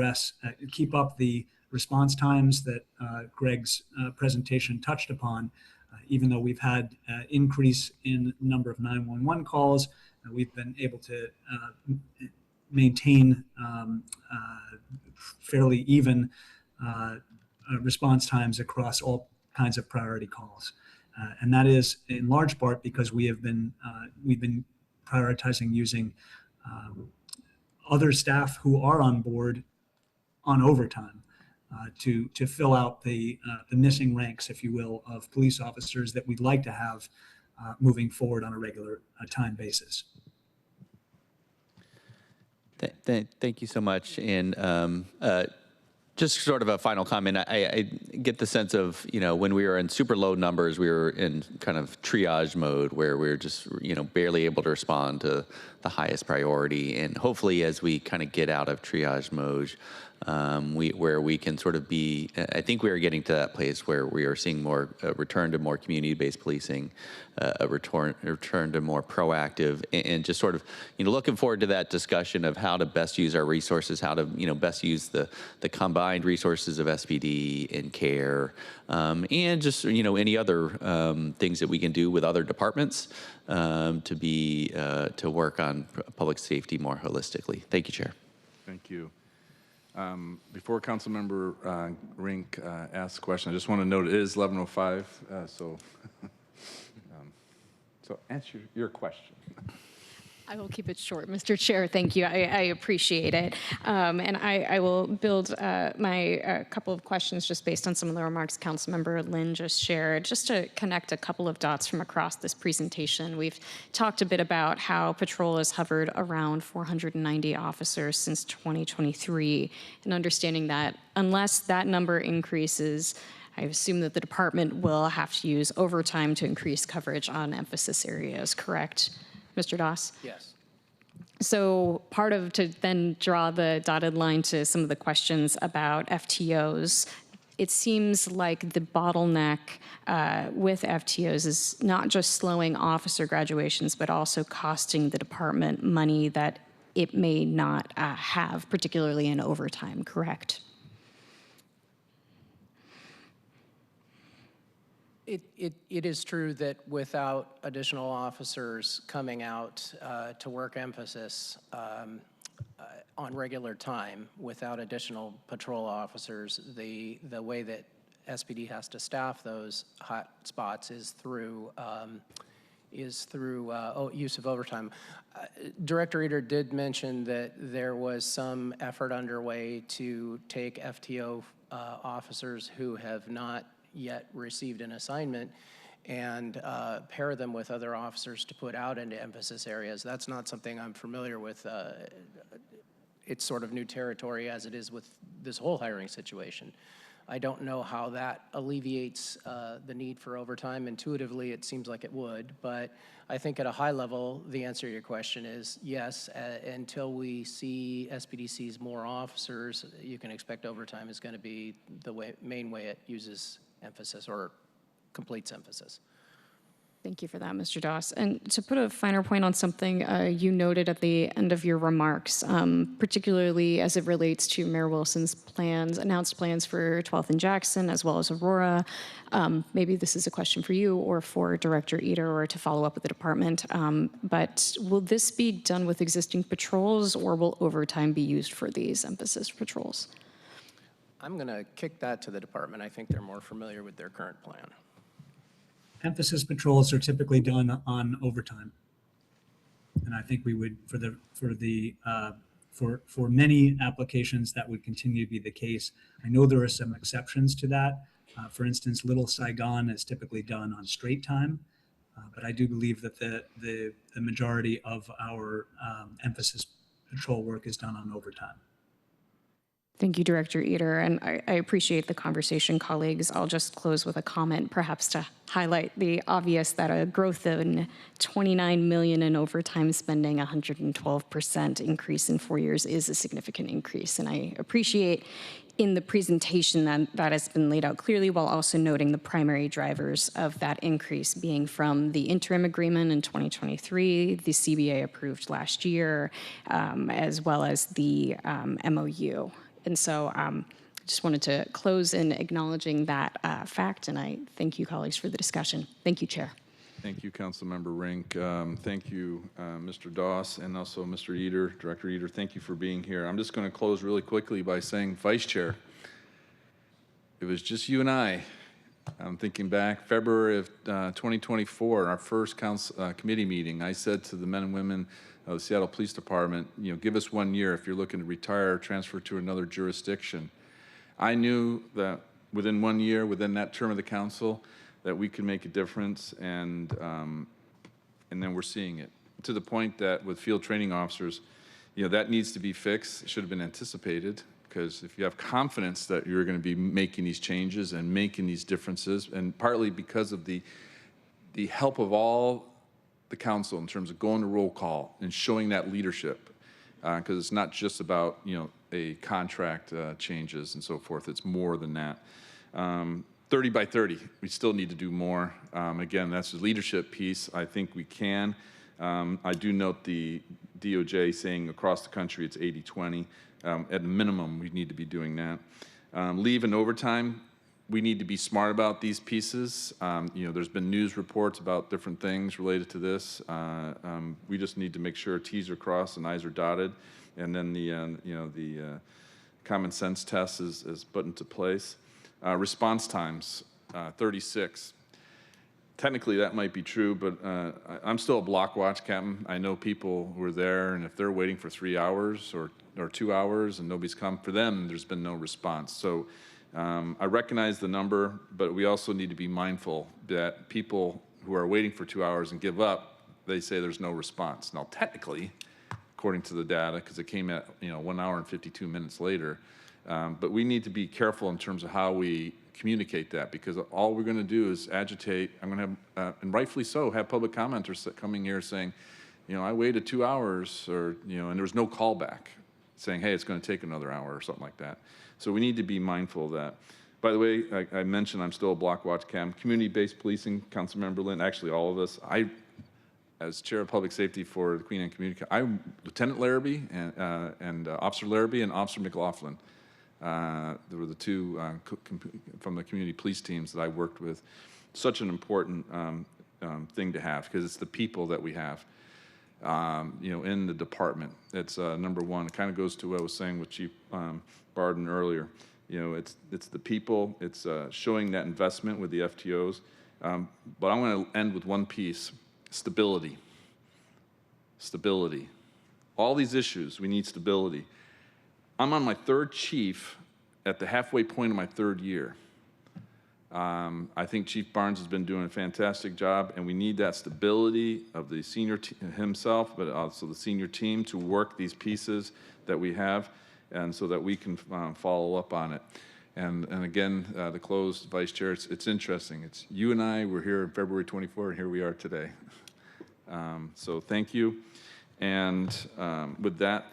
keep up the response times that Greg's presentation touched upon. Even though we've had increase in number of 911 calls, we've been able to maintain fairly even response times across all kinds of priority calls. And that is in large part because we've been prioritizing using other staff who are on board on overtime to fill out the missing ranks, if you will, of police officers that we'd like to have moving forward on a regular time basis. Thank you so much. And just sort of a final comment, I get the sense of, when we were in super low numbers, we were in kind of triage mode where we were just, barely able to respond to the highest priority. And hopefully as we kind of get out of triage mode, where we can sort of be, I think we are getting to that place where we are seeing more return to more community-based policing, a return to more proactive, and just sort of, looking forward to that discussion of how to best use our resources, how to, best use the combined resources of SPD and CARE, and just, any other things that we can do with other departments to work on public safety more holistically. Thank you, Chair. Thank you. Before Councilmember Rink asks a question, I just want to note it is 11:05, so answer your question. I will keep it short, Mr. Chair. Thank you. I appreciate it. And I will build my couple of questions just based on some of the remarks Councilmember Lynn just shared, just to connect a couple of dots from across this presentation. We've talked a bit about how patrol has hovered around 490 officers since 2023, and understanding that unless that number increases, I assume that the department will have to use overtime to increase coverage on emphasis areas, correct? Mr. Doss? Yes. So part of, to then draw the dotted line to some of the questions about FTOs, it seems like the bottleneck with FTOs is not just slowing officer graduations, but also costing the department money that it may not have, particularly in overtime, correct? It is true that without additional officers coming out to work emphasis on regular time, without additional patrol officers, the way that SPD has to staff those hot spots is through use of overtime. Director Eater did mention that there was some effort underway to take FTO officers who have not yet received an assignment and pair them with other officers to put out into emphasis areas. That's not something I'm familiar with. It's sort of new territory as it is with this whole hiring situation. I don't know how that alleviates the need for overtime. Intuitively, it seems like it would, but I think at a high level, the answer to your question is yes, until we see SPDC's more officers, you can expect overtime is going to be the main way it uses emphasis or completes emphasis. Thank you for that, Mr. Doss. And to put a finer point on something you noted at the end of your remarks, particularly as it relates to Mayor Wilson's announced plans for 12th and Jackson, as well as Aurora. Maybe this is a question for you or for Director Eater or to follow up with the department. But will this be done with existing patrols, or will overtime be used for these emphasis patrols? I'm going to kick that to the department. I think they're more familiar with their current plan. Emphasis patrols are typically done on overtime, and I think we would, for many applications, that would continue to be the case. I know there are some exceptions to that. For instance, Little Saigon is typically done on straight time, but I do believe that the majority of our emphasis patrol work is done on overtime. Thank you, Director Eater, and I appreciate the conversation, colleagues. I'll just close with a comment, perhaps to highlight the obvious that a growth in $29 million in overtime spending, 112% increase in 4 years is a significant increase, and I appreciate in the presentation that has been laid out clearly, while also noting the primary drivers of that increase being from the interim agreement in 2023, the CBA approved last year, as well as the MOU. And so I just wanted to close in acknowledging that fact, and I thank you, colleagues, for the discussion. Thank you, Chair. Thank you, Councilmember Rink. Thank you, Mr. Doss, and also Mr. Eater, Director Eater. Thank you for being here. I'm just going to close really quickly by saying, Vice Chair, it was just you and I. I'm thinking back, February of 2024, our first committee meeting, I said to the men and women of the Seattle Police Department, give us 1 year if you're looking to retire or transfer to another jurisdiction. I knew that within 1 year, within that term of the council, that we could make a difference, and then we're seeing it. To the point that with field training officers, that needs to be fixed. It should have been anticipated, because if you have confidence that you're going to be making these changes and making these differences, and partly because of the help of all the council in terms of going to roll call and showing that leadership, because it's not just about a contract changes and so forth. It's more than that. 30 by 30, we still need to do more. Again, that's the leadership piece. I think we can. I do note the DOJ saying across the country it's 80-20. At a minimum, we need to be doing that. Leave and overtime, we need to be smart about these pieces. There's been news reports about different things related to this. We just need to make sure T's are crossed and I's are dotted, and then the common sense test is put into place. Response times, 36. technically that might be true, but I'm still a block watch captain. I know people who are there, and if they're waiting for 3 hours or 2 hours and nobody's come, for them, there's been no response. So I recognize the number, but we also need to be mindful that people who are waiting for 2 hours and give up, they say there's no response. Now, technically, according to the data, because it came at 1 hour and 52 minutes later, but we need to be careful in terms of how we communicate that, because all we're going to do is agitate. I'm going to have, and rightfully so, have public commenters coming here saying, I waited 2 hours, or and there was no callback saying, hey, it's going to take another hour or something like that. So we need to be mindful of that. By the way, I mentioned I'm still a block watch cam. Community-based policing, Councilmember Lynn, actually all of us. As Chair of Public Safety for the Queen Anne Community, I'm Lieutenant Larrabee and Officer Larrabee and Officer McLaughlin. There were the two from the community police teams that I worked with. Such an important thing to have, because it's the people that we have, in the department. It's number one. It kind of goes to what I was saying with Chief Barden earlier. It's the people. It's showing that investment with the FTOs. But I want to end with one piece: stability. Stability. All these issues, we need stability. I'm on my third chief at the halfway point of my third year. I think Chief Barnes has been doing a fantastic job, and we need that stability of the senior himself, but also the senior team to work these pieces that we have, and so that we can follow up on it. And again, the closed Vice Chair, it's interesting. It's you and I were here on February 24, and here we are today. So thank you. And with that,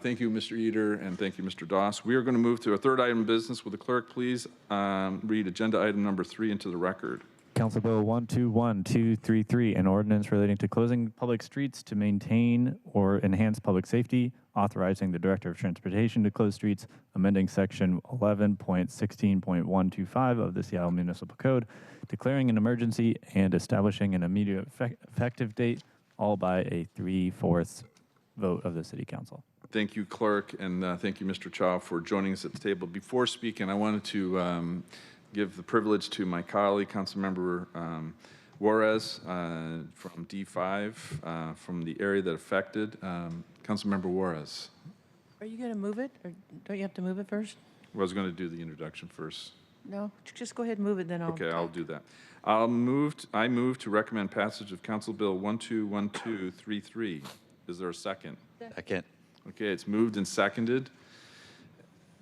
thank you, Mr. Eder, and thank you, Mr. Doss. We are going to move to a third item of business. Will the clerk please read agenda item number 3 into the record? Council Bill 121233, an ordinance relating to closing public streets to maintain or enhance public safety, authorizing the Director of Transportation to close streets, amending Section 11.16.125 of the Seattle Municipal Code, declaring an emergency, and establishing an immediate effective date, all by a 3/4 vote of the City Council. Thank you, Clerk, and thank you, Mr. Chow, for joining us at the table. Before speaking, I wanted to give the privilege to my colleague, Councilmember Juarez from D5, from the area that affected. Councilmember Juarez. Are you going to move it, or don't you have to move it first? Well, I was going to do the introduction first. No, just go ahead and move it, then I'll. Okay, I'll do that. I move to recommend passage of Council Bill 121233. Is there a second? Second. Okay, it's moved and seconded.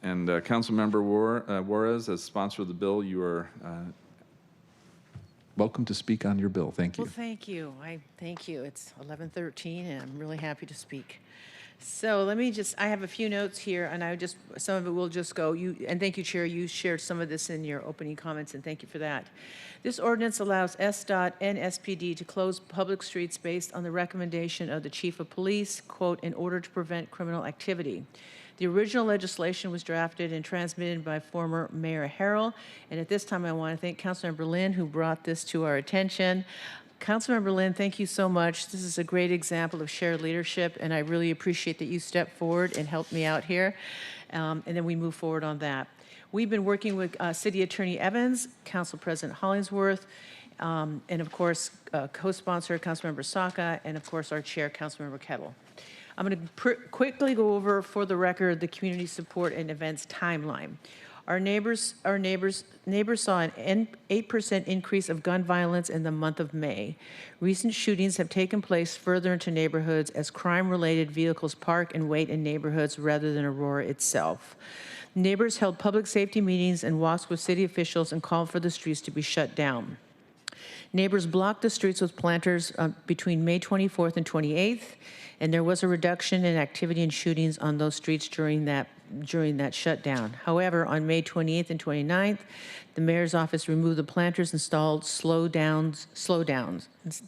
And Councilmember Juarez, as sponsor of the bill, you are welcome to speak on your bill. Thank you. Well, thank you. Thank you. It's 11:13, and I'm really happy to speak. So let me I have a few notes here, and some of it will just go. And thank you, Chair. You shared some of this in your opening comments, and thank you for that. This ordinance allows SDOT and SPD to close public streets based on the recommendation of the Chief of Police, quote, in order to prevent criminal activity. The original legislation was drafted and transmitted by former Mayor Harrell, and at this time I want to thank Councilmember Lynn, who brought this to our attention. Councilmember Lynn, thank you so much. This is a great example of shared leadership, and I really appreciate that you stepped forward and helped me out here, and then we move forward on that. We've been working with City Attorney Evans, Council President Hollingsworth, and of course, co-sponsor Councilmember Saka, and of course, our chair, Councilmember Kettle. I'm going to quickly go over, for the record, the community support and events timeline. Our neighbors saw an 8% increase of gun violence in the month of May. Recent shootings have taken place further into neighborhoods as crime-related vehicles park and wait in neighborhoods rather than Aurora itself. Neighbors held public safety meetings and walks with city officials and called for the streets to be shut down. Neighbors blocked the streets with planters between May 24th and 28th, and there was a reduction in activity and shootings on those streets during that shutdown. However, on May 28th and 29th, the mayor's office removed the planters, installed slowdowns.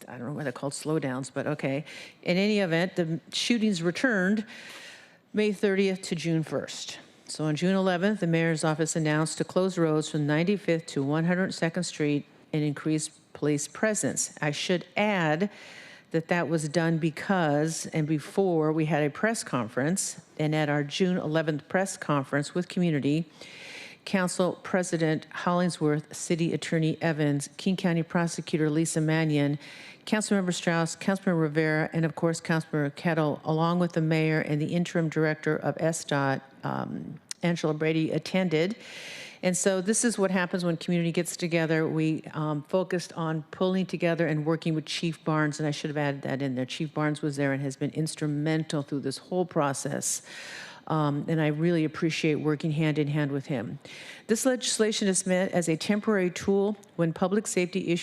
I don't know why they're called slowdowns, but okay. In any event, the shootings returned May 30th to June 1st. So on June 11th, the mayor's office announced to close roads from 95th to 102nd Street and increase police presence. I should add that was done because and before we had a press conference, and at our June 11th press conference with community, Council President Hollingsworth, City Attorney Evans, King County Prosecutor Lisa Mannion, Councilmember Strauss, Councilmember Rivera, and of course Councilmember Kettle, along with the mayor and the interim director of SDOT, Angela Brady, attended. And so this is what happens when community gets together. We focused on pulling together and working with Chief Barnes, and I should have added that in there. Chief Barnes was there and has been instrumental through this whole process. And I really appreciate working hand in hand with him. This legislation is meant as a temporary tool when public safety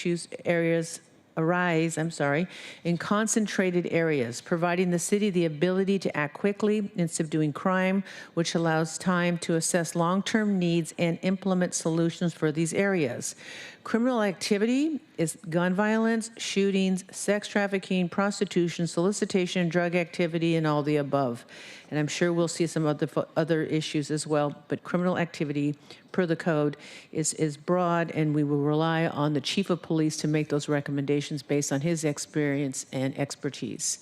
areas arise, in concentrated areas, providing the city the ability to act quickly in subduing crime, which allows time to assess long-term needs and implement solutions for these areas. Criminal activity is gun violence, shootings, sex trafficking, prostitution, solicitation, drug activity, and all the above. And I'm sure we'll see some other issues as well, but criminal activity, per the code, is broad, and we will rely on the chief of police to make those recommendations based on his experience and expertise.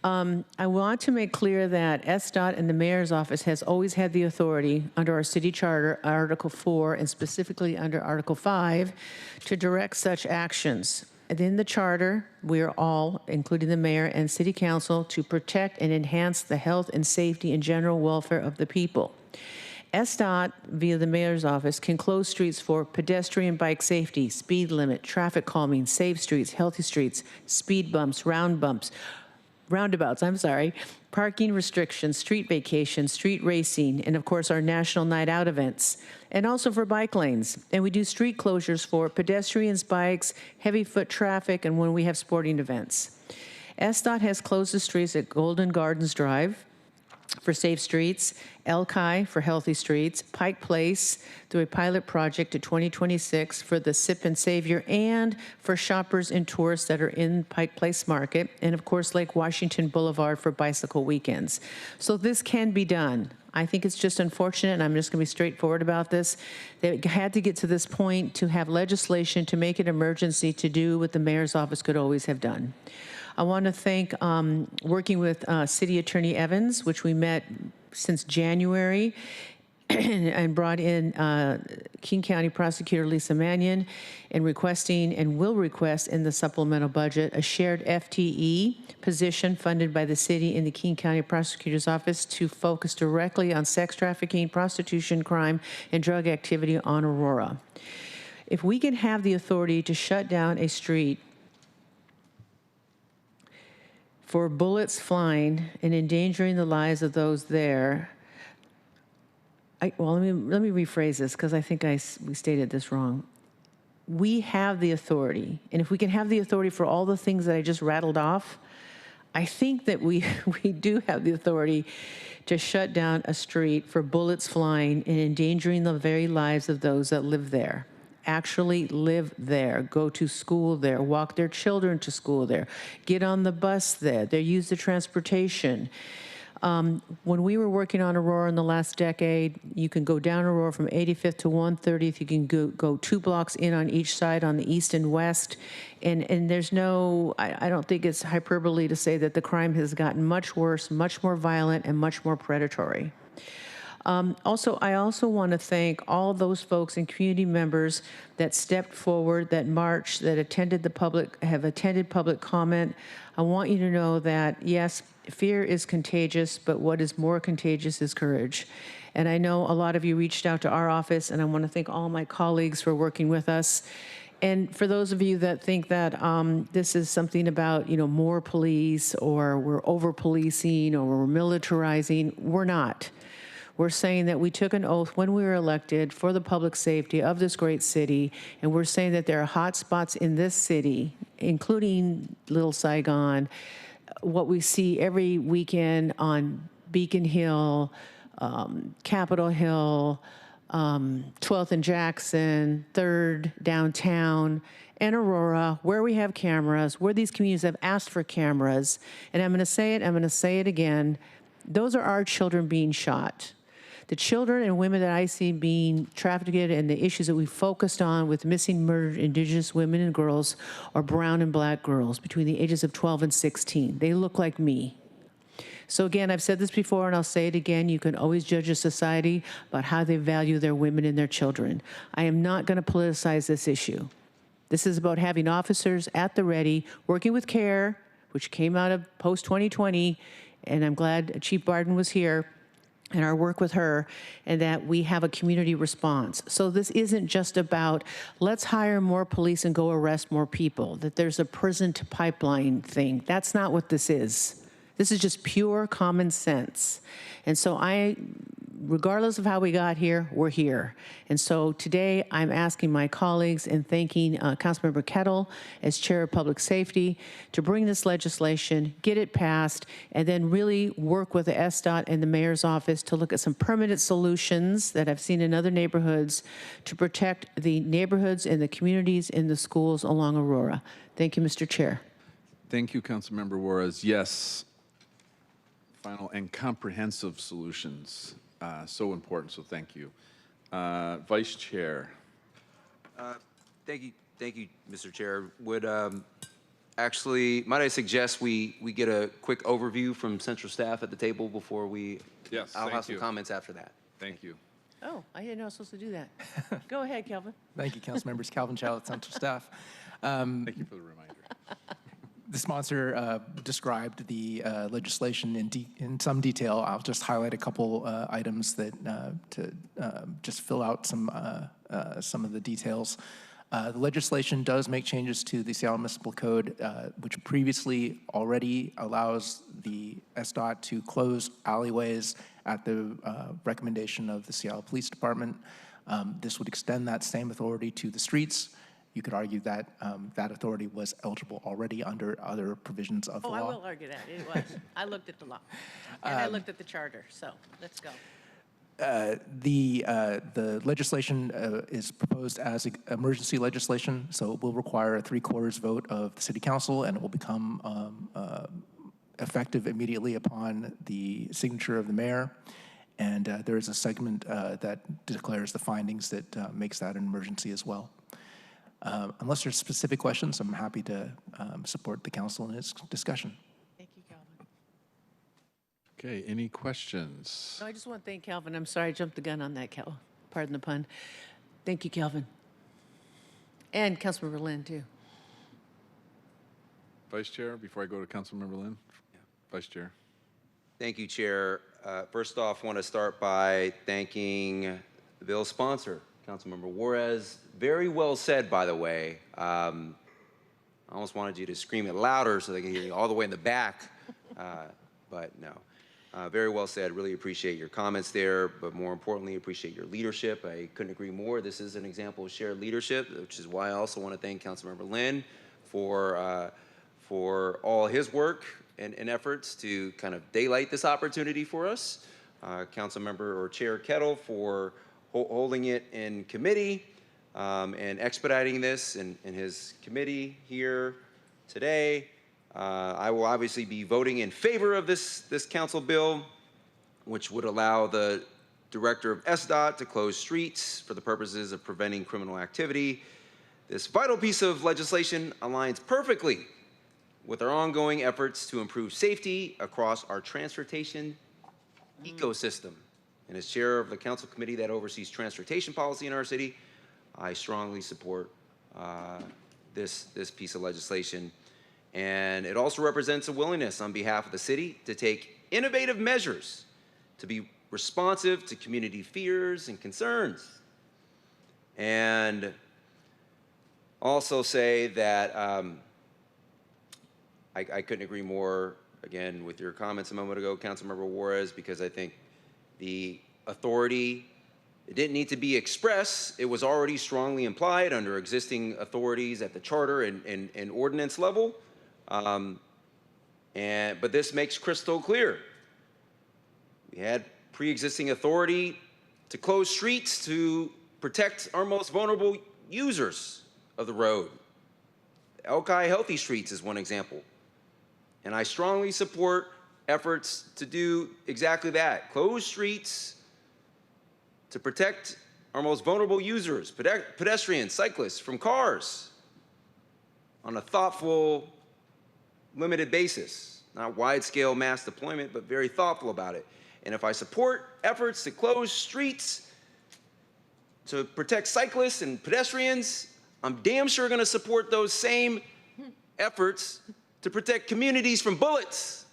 I want to make clear that SDOT and the mayor's office has always had the authority under our city charter, Article 4, and specifically under Article 5, to direct such actions. In the charter, we are all, including the mayor and city council, to protect and enhance the health and safety and general welfare of the people. SDOT, via the mayor's office, can close streets for pedestrian bike safety, speed limit, traffic calming, safe streets, healthy streets, speed bumps, roundabouts, parking restrictions, street vacation, street racing, and of course our national night out events, and also for bike lanes. And we do street closures for pedestrians, bikes, heavy foot traffic, and when we have sporting events. SDOT has closed the streets at Golden Gardens Drive for safe streets, Elkai for healthy streets, Pike Place through a pilot project to 2026 for the Sip and Savior, and for shoppers and tourists that are in Pike Place Market, and of course Lake Washington Boulevard for bicycle weekends. So this can be done. I think it's just unfortunate, and I'm just going to be straightforward about this, they had to get to this point to have legislation to make it emergency to do what the mayor's office could always have done. I want to thank working with City Attorney Evans, which we met since January, and brought in King County Prosecutor Lisa Mannion, and requesting and will request in the supplemental budget a shared FTE position funded by the city in the King County Prosecutor's Office to focus directly on sex trafficking, prostitution, crime, and drug activity on Aurora. If we can have the authority to shut down a street for bullets flying and endangering the lives of those there, let me rephrase this because I think we stated this wrong. We have the authority, and if we can have the authority for all the things that I just rattled off, I think that we do have the authority to shut down a street for bullets flying and endangering the very lives of those that live there. Actually live there, go to school there, walk their children to school there, get on the bus there, they use the transportation. When we were working on Aurora in the last decade, you can go down Aurora from 85th to 130th. You can go 2 blocks in on each side on the east and west. And there's no, I don't think it's hyperbole to say that the crime has gotten much worse, much more violent, and much more predatory. I also want to thank all those folks and community members that stepped forward, that marched, that have attended public comment. I want you to know that, yes, fear is contagious, but what is more contagious is courage. And I know a lot of you reached out to our office, and I want to thank all my colleagues for working with us. And for those of you that think that this is something about, more police, or we're over-policing, or we're militarizing, we're not. We're saying that we took an oath when we were elected for the public safety of this great city, and we're saying that there are hot spots in this city, including Little Saigon, what we see every weekend on Beacon Hill, Capitol Hill, 12th and Jackson, 3rd downtown, and Aurora, where we have cameras, where these communities have asked for cameras. And I'm going to say it again, those are our children being shot. The children and women that I see being trafficked, and the issues that we focused on with missing, murdered Indigenous women and girls are brown and black girls between the ages of 12 and 16. They look like me. So again, I've said this before and I'll say it again, you can always judge a society about how they value their women and their children. I am not going to politicize this issue. This is about having officers at the ready, working with CARE, which came out of post-2020, and I'm glad Chief Barden was here, and our work with her, and that we have a community response. So this isn't just about, let's hire more police and go arrest more people, that there's a prison to pipeline thing. That's not what this is. This is just pure common sense. And so regardless of how we got here, we're here. And so today I'm asking my colleagues and thanking Councilmember Kettle as Chair of Public Safety to bring this legislation, get it passed, and then really work with the SDOT and the Mayor's office to look at some permanent solutions that I've seen in other neighborhoods to protect the neighborhoods and the communities and the schools along Aurora. Thank you, Mr. Chair. Thank you, Councilmember Juarez. Yes, final and comprehensive solutions. So important, so thank you. Vice Chair. Thank you, Mr. Chair. Would actually, might I suggest we get a quick overview from central staff at the table before we? Yes, I'll have some you. comments after that. Thank you. Oh, I didn't know I was supposed to do that. Go ahead, Kelvin. Thank you, Council Members. Calvin Chowlett, Central Staff. Thank you for the reminder. The sponsor described the legislation in some detail. I'll just highlight a couple items that to just fill out some of the details. The legislation does make changes to the Seattle Municipal Code, which previously already allows the SDOT to close alleyways at the recommendation of the Seattle Police Department. This would extend that same authority to the streets. You could argue that that authority was eligible already under other provisions of the law. Oh, I will argue that. It was. I looked at the law. And I looked at the charter. So let's go. The legislation is proposed as emergency legislation, so it will require a 3/4 vote of the City Council, and it will become effective immediately upon the signature of the mayor. And there is a segment that declares the findings that makes that an emergency as well. Unless there's specific questions, I'm happy to support the council in its discussion. Thank you, Calvin. Okay, any questions? No, I just want to thank Calvin. I'm sorry I jumped the gun on that, Cal. Pardon the pun. Thank you, Calvin. And Councilmember Lynn, too. Vice Chair, before I go to Councilmember Lynn? Yeah. Vice Chair. Thank you, Chair. First off, I want to start by thanking the bill's sponsor, Councilmember Juarez. Very well said, by the way. I almost wanted you to scream it louder so they can hear you all the way in the back, but no. Very well said. Really appreciate your comments there, but more importantly, appreciate your leadership. I couldn't agree more. This is an example of shared leadership, which is why I also want to thank Councilmember Lynn for all his work and efforts to kind of daylight this opportunity for us. Councilmember or Chair Kettle for holding it in committee and expediting this in his committee here today. I will obviously be voting in favor of this council bill, which would allow the director of SDOT to close streets for the purposes of preventing criminal activity. This vital piece of legislation aligns perfectly with our ongoing efforts to improve safety across our transportation ecosystem. And as chair of the council committee that oversees transportation policy in our city, I strongly support this piece of legislation. And it also represents a willingness on behalf of the city to take innovative measures to be responsive to community fears and concerns. And also say that I couldn't agree more, again, with your comments a moment ago, Councilmember Juarez, because I think the authority, it didn't need to be expressed. It was already strongly implied under existing authorities at the charter and ordinance level. But this makes crystal clear. We had pre-existing authority to close streets to protect our most vulnerable users of the road. Elki Healthy Streets is one example. And I strongly support efforts to do exactly that. Close streets to protect our most vulnerable users, pedestrians, cyclists, from cars on a thoughtful, limited basis. not wide-scale mass deployment, but very thoughtful about it. And if I support efforts to close streets to protect cyclists and pedestrians, I'm damn sure going to support those same efforts to protect communities from bullets.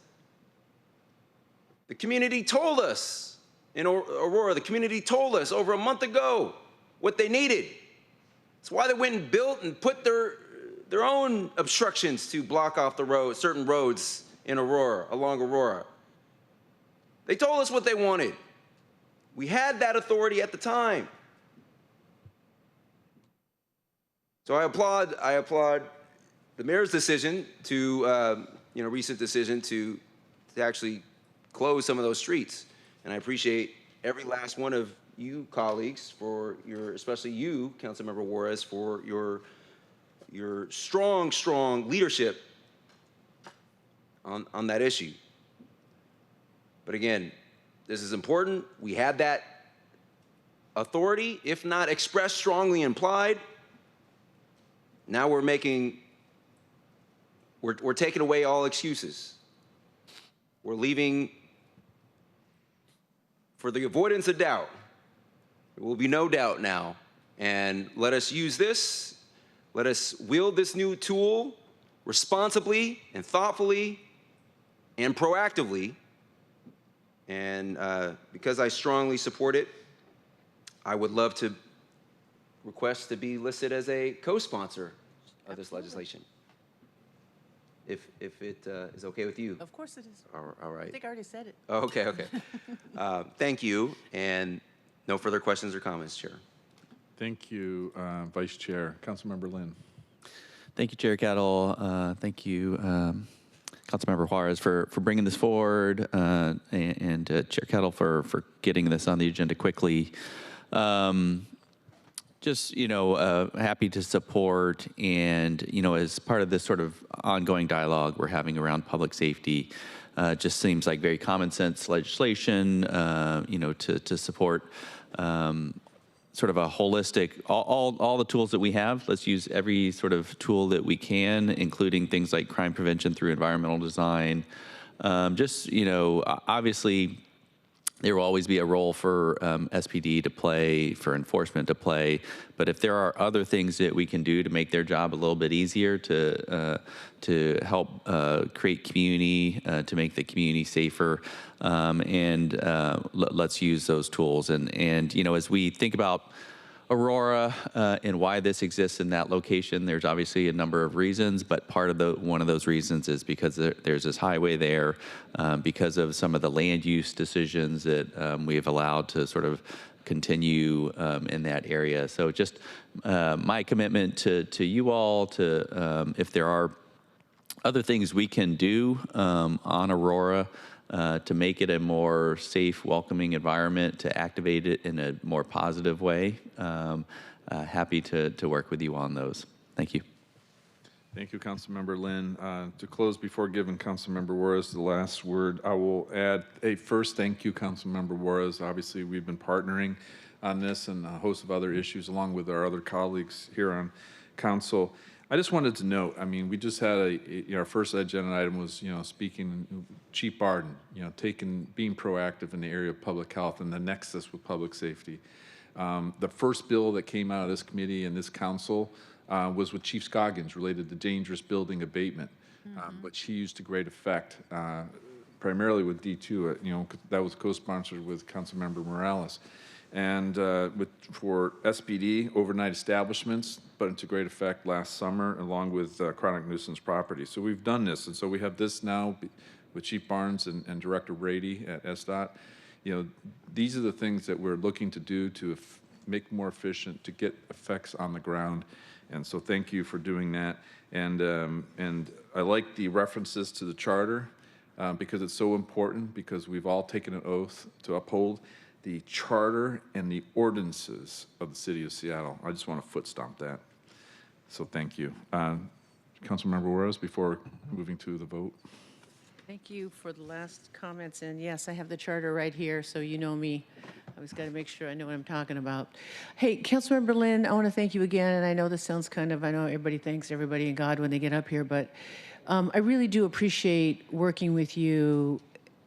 The community told us in Aurora, the community told us over a month ago what they needed. It's why they went and built and put their own obstructions to block off the road, certain roads in Aurora, along Aurora. They told us what they wanted. We had that authority at the time. So I applaud the mayor's decision to, recent decision to actually close some of those streets. And I appreciate every last one of you colleagues for especially you, Councilmember Juarez, for your strong leadership on that issue. But again, this is important. We had that authority, if not expressed, strongly implied. Now we're taking away all excuses. We're leaving, for the avoidance of doubt, there will be no doubt now. And let us use this, let us wield this new tool responsibly and thoughtfully and proactively. And because I strongly support it, I would love to request to be listed as a co-sponsor of this legislation. If it is okay with you. Of course it is. All right. I think I already said it. Okay. Thank you. And no further questions or comments, Chair. Thank you, Vice Chair. Councilmember Lynn. Thank you, Chair Kettle. Thank you, Councilmember Juarez, for bringing this forward, and Chair Kettle for getting this on the agenda quickly. Just, happy to support, and, as part of this sort of ongoing dialogue we're having around public safety, just seems like very common sense legislation, to support sort of a holistic, all the tools that we have. Let's use every sort of tool that we can, including things like crime prevention through environmental design. Obviously, there will always be a role for SPD to play, for enforcement to play. But if there are other things that we can do to make their job a little bit easier, to help create community, to make the community safer, let's use those tools. And as we think about Aurora and why this exists in that location, there's obviously a number of reasons, but one of those reasons is because there's this highway there, because of some of the land use decisions that we have allowed to sort of continue in that area. So just my commitment to you all, to if there are other things we can do on Aurora, to make it a more safe, welcoming environment, to activate it in a more positive way. Happy to work with you on those. Thank you. Thank you, Councilmember Lynn. To close, before giving Councilmember Juarez the last word, I will add a first thank you, Councilmember Juarez. Obviously, we've been partnering on this and a host of other issues along with our other colleagues here on council. I just wanted to note, we just had our first agenda item was, speaking Chief Barden, being proactive in the area of public health and the nexus with public safety. The first bill that came out of this committee and this council was with Chief Scoggins related to dangerous building abatement, which he used to great effect, primarily with D2, that was co-sponsored with Councilmember Morales. And for SPD, overnight establishments, but to great effect last summer, along with chronic nuisance property. So we've done this, and so we have this now with Chief Barnes and Director Brady at SDOT. These are the things that we're looking to do to make more efficient, to get effects on the ground. And so thank you for doing that. And I like the references to the charter because it's so important, because we've all taken an oath to uphold the charter and the ordinances of the city of Seattle. I just want to foot stomp that. So thank you. Councilmember Juarez, before moving to the vote. Thank you for the last comments. And yes, I have the charter right here, so you know me. I always got to make sure I know what I'm talking about. Hey, Councilmember Lynn, I want to thank you again, and I know this sounds I know everybody thanks everybody and God when they get up here, but I really do appreciate working with you,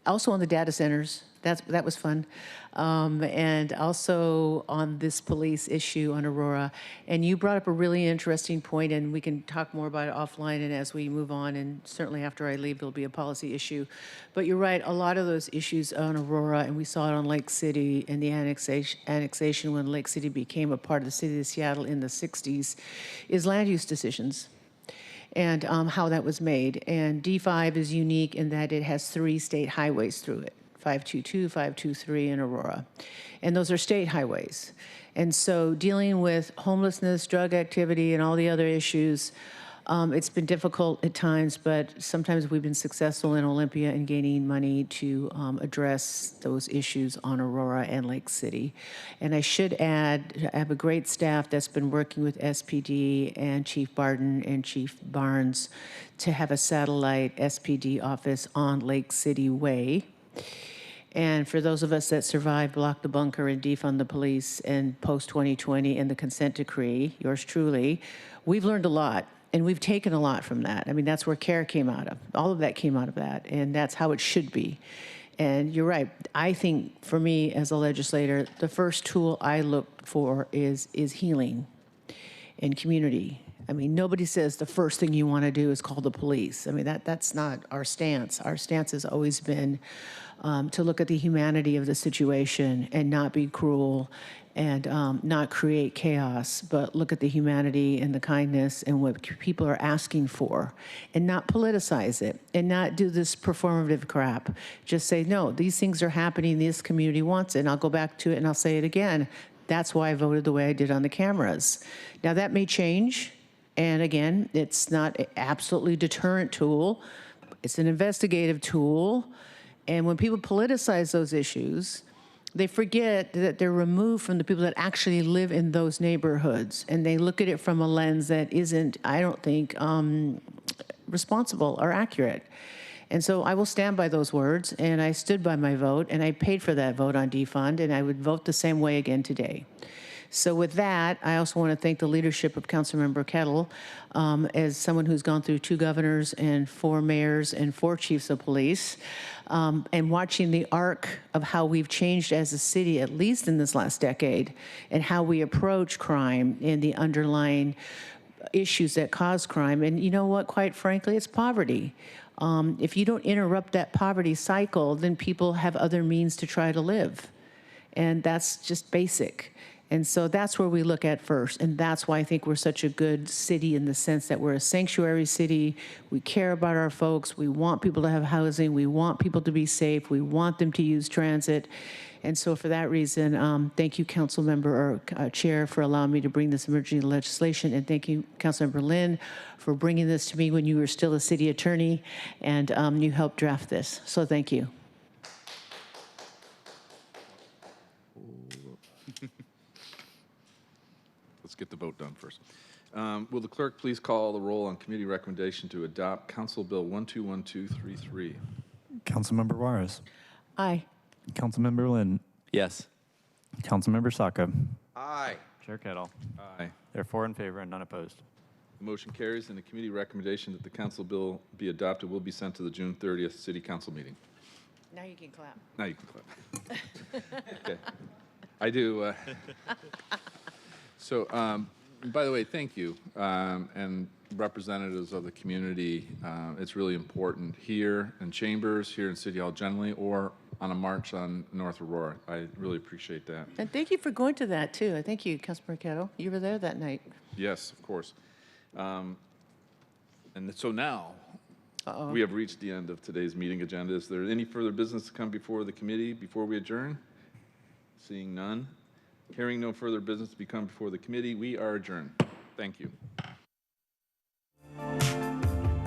also on the data centers. That was fun. And also on this police issue on Aurora. And you brought up a really interesting point, and we can talk more about it offline and as we move on, and certainly after I leave, there'll be a policy issue. But you're right, a lot of those issues on Aurora, and we saw it on Lake City and the annexation when Lake City became a part of the city of Seattle in the 60s, is land use decisions and how that was made. And D5 is unique in that it has 3 state highways through it. 522, 523 in Aurora. And those are state highways. And so dealing with homelessness, drug activity, and all the other issues, it's been difficult at times, but sometimes we've been successful in Olympia in gaining money to address those issues on Aurora and Lake City. And I should add, I have a great staff that's been working with SPD and Chief Barden and Chief Barnes to have a satellite SPD office on Lake City Way. And for those of us that survived Block the Bunker and defund the police and post-2020 and the consent decree, yours truly, we've learned a lot. And we've taken a lot from that. I mean, that's where CARE came out of. All of that came out of that. And that's how it should be. And you're right. I think for me as a legislator, the first tool I look for is healing and community. I mean, nobody says the first thing you want to do is call the police. I mean, that's not our stance. Our stance has always been to look at the humanity of the situation and not be cruel and not create chaos, but look at the humanity and the kindness and what people are asking for and not politicize it and not do this performative crap. Just say, no, these things are happening, this community wants it, and I'll go back to it and I'll say it again. That's why I voted the way I did on the cameras. Now, that may change. And again, it's not an absolutely deterrent tool. It's an investigative tool. And when people politicize those issues, they forget that they're removed from the people that actually live in those neighborhoods. And they look at it from a lens that isn't, I don't think, responsible or accurate. And so I will stand by those words, and I stood by my vote, and I paid for that vote on defund, and I would vote the same way again today. So with that, I also want to thank the leadership of Councilmember Kettle as someone who's gone through 2 governors and 4 mayors and 4 chiefs of police, and watching the arc of how we've changed as a city, at least in this last decade, and how we approach crime and the underlying issues that cause crime. And you know what, quite frankly, it's poverty. If you don't interrupt that poverty cycle, then people have other means to try to live. And that's just basic. And so that's where we look at first. And that's why I think we're such a good city in the sense that we're a sanctuary city. We care about our folks. We want people to have housing. We want people to be safe. We want them to use transit. And so for that reason, thank you, Councilmember or Chair, for allowing me to bring this emergency legislation. And thank you, Councilmember Lynn, for bringing this to me when you were still a city attorney. And you helped draft this. So thank you. Let's get the vote done first. Will the clerk please call the roll on committee recommendation to adopt Council Bill 121233? Councilmember Juarez. Aye. Councilmember Lynn. Yes. Councilmember Saka. Aye. Chair Kettle. Aye. There are 4 in favor and none opposed. The motion carries, and the committee recommendation that the council bill be adopted will be sent to the June 30th city council meeting. Now you can clap. Now you can clap. Okay. I do. So, by the way, thank you, and representatives of the community. It's really important here in Chambers, here in City Hall generally, or on a march on North Aurora. I really appreciate that. And thank you for going to that, too. Thank you, Councilmember Kettle. You were there that night. Yes, of course. And so now, we have reached the end of today's meeting agenda. Is there any further business to come before the committee before we adjourn? Seeing none. Hearing no further business to become before the committee, we are adjourned. Thank you.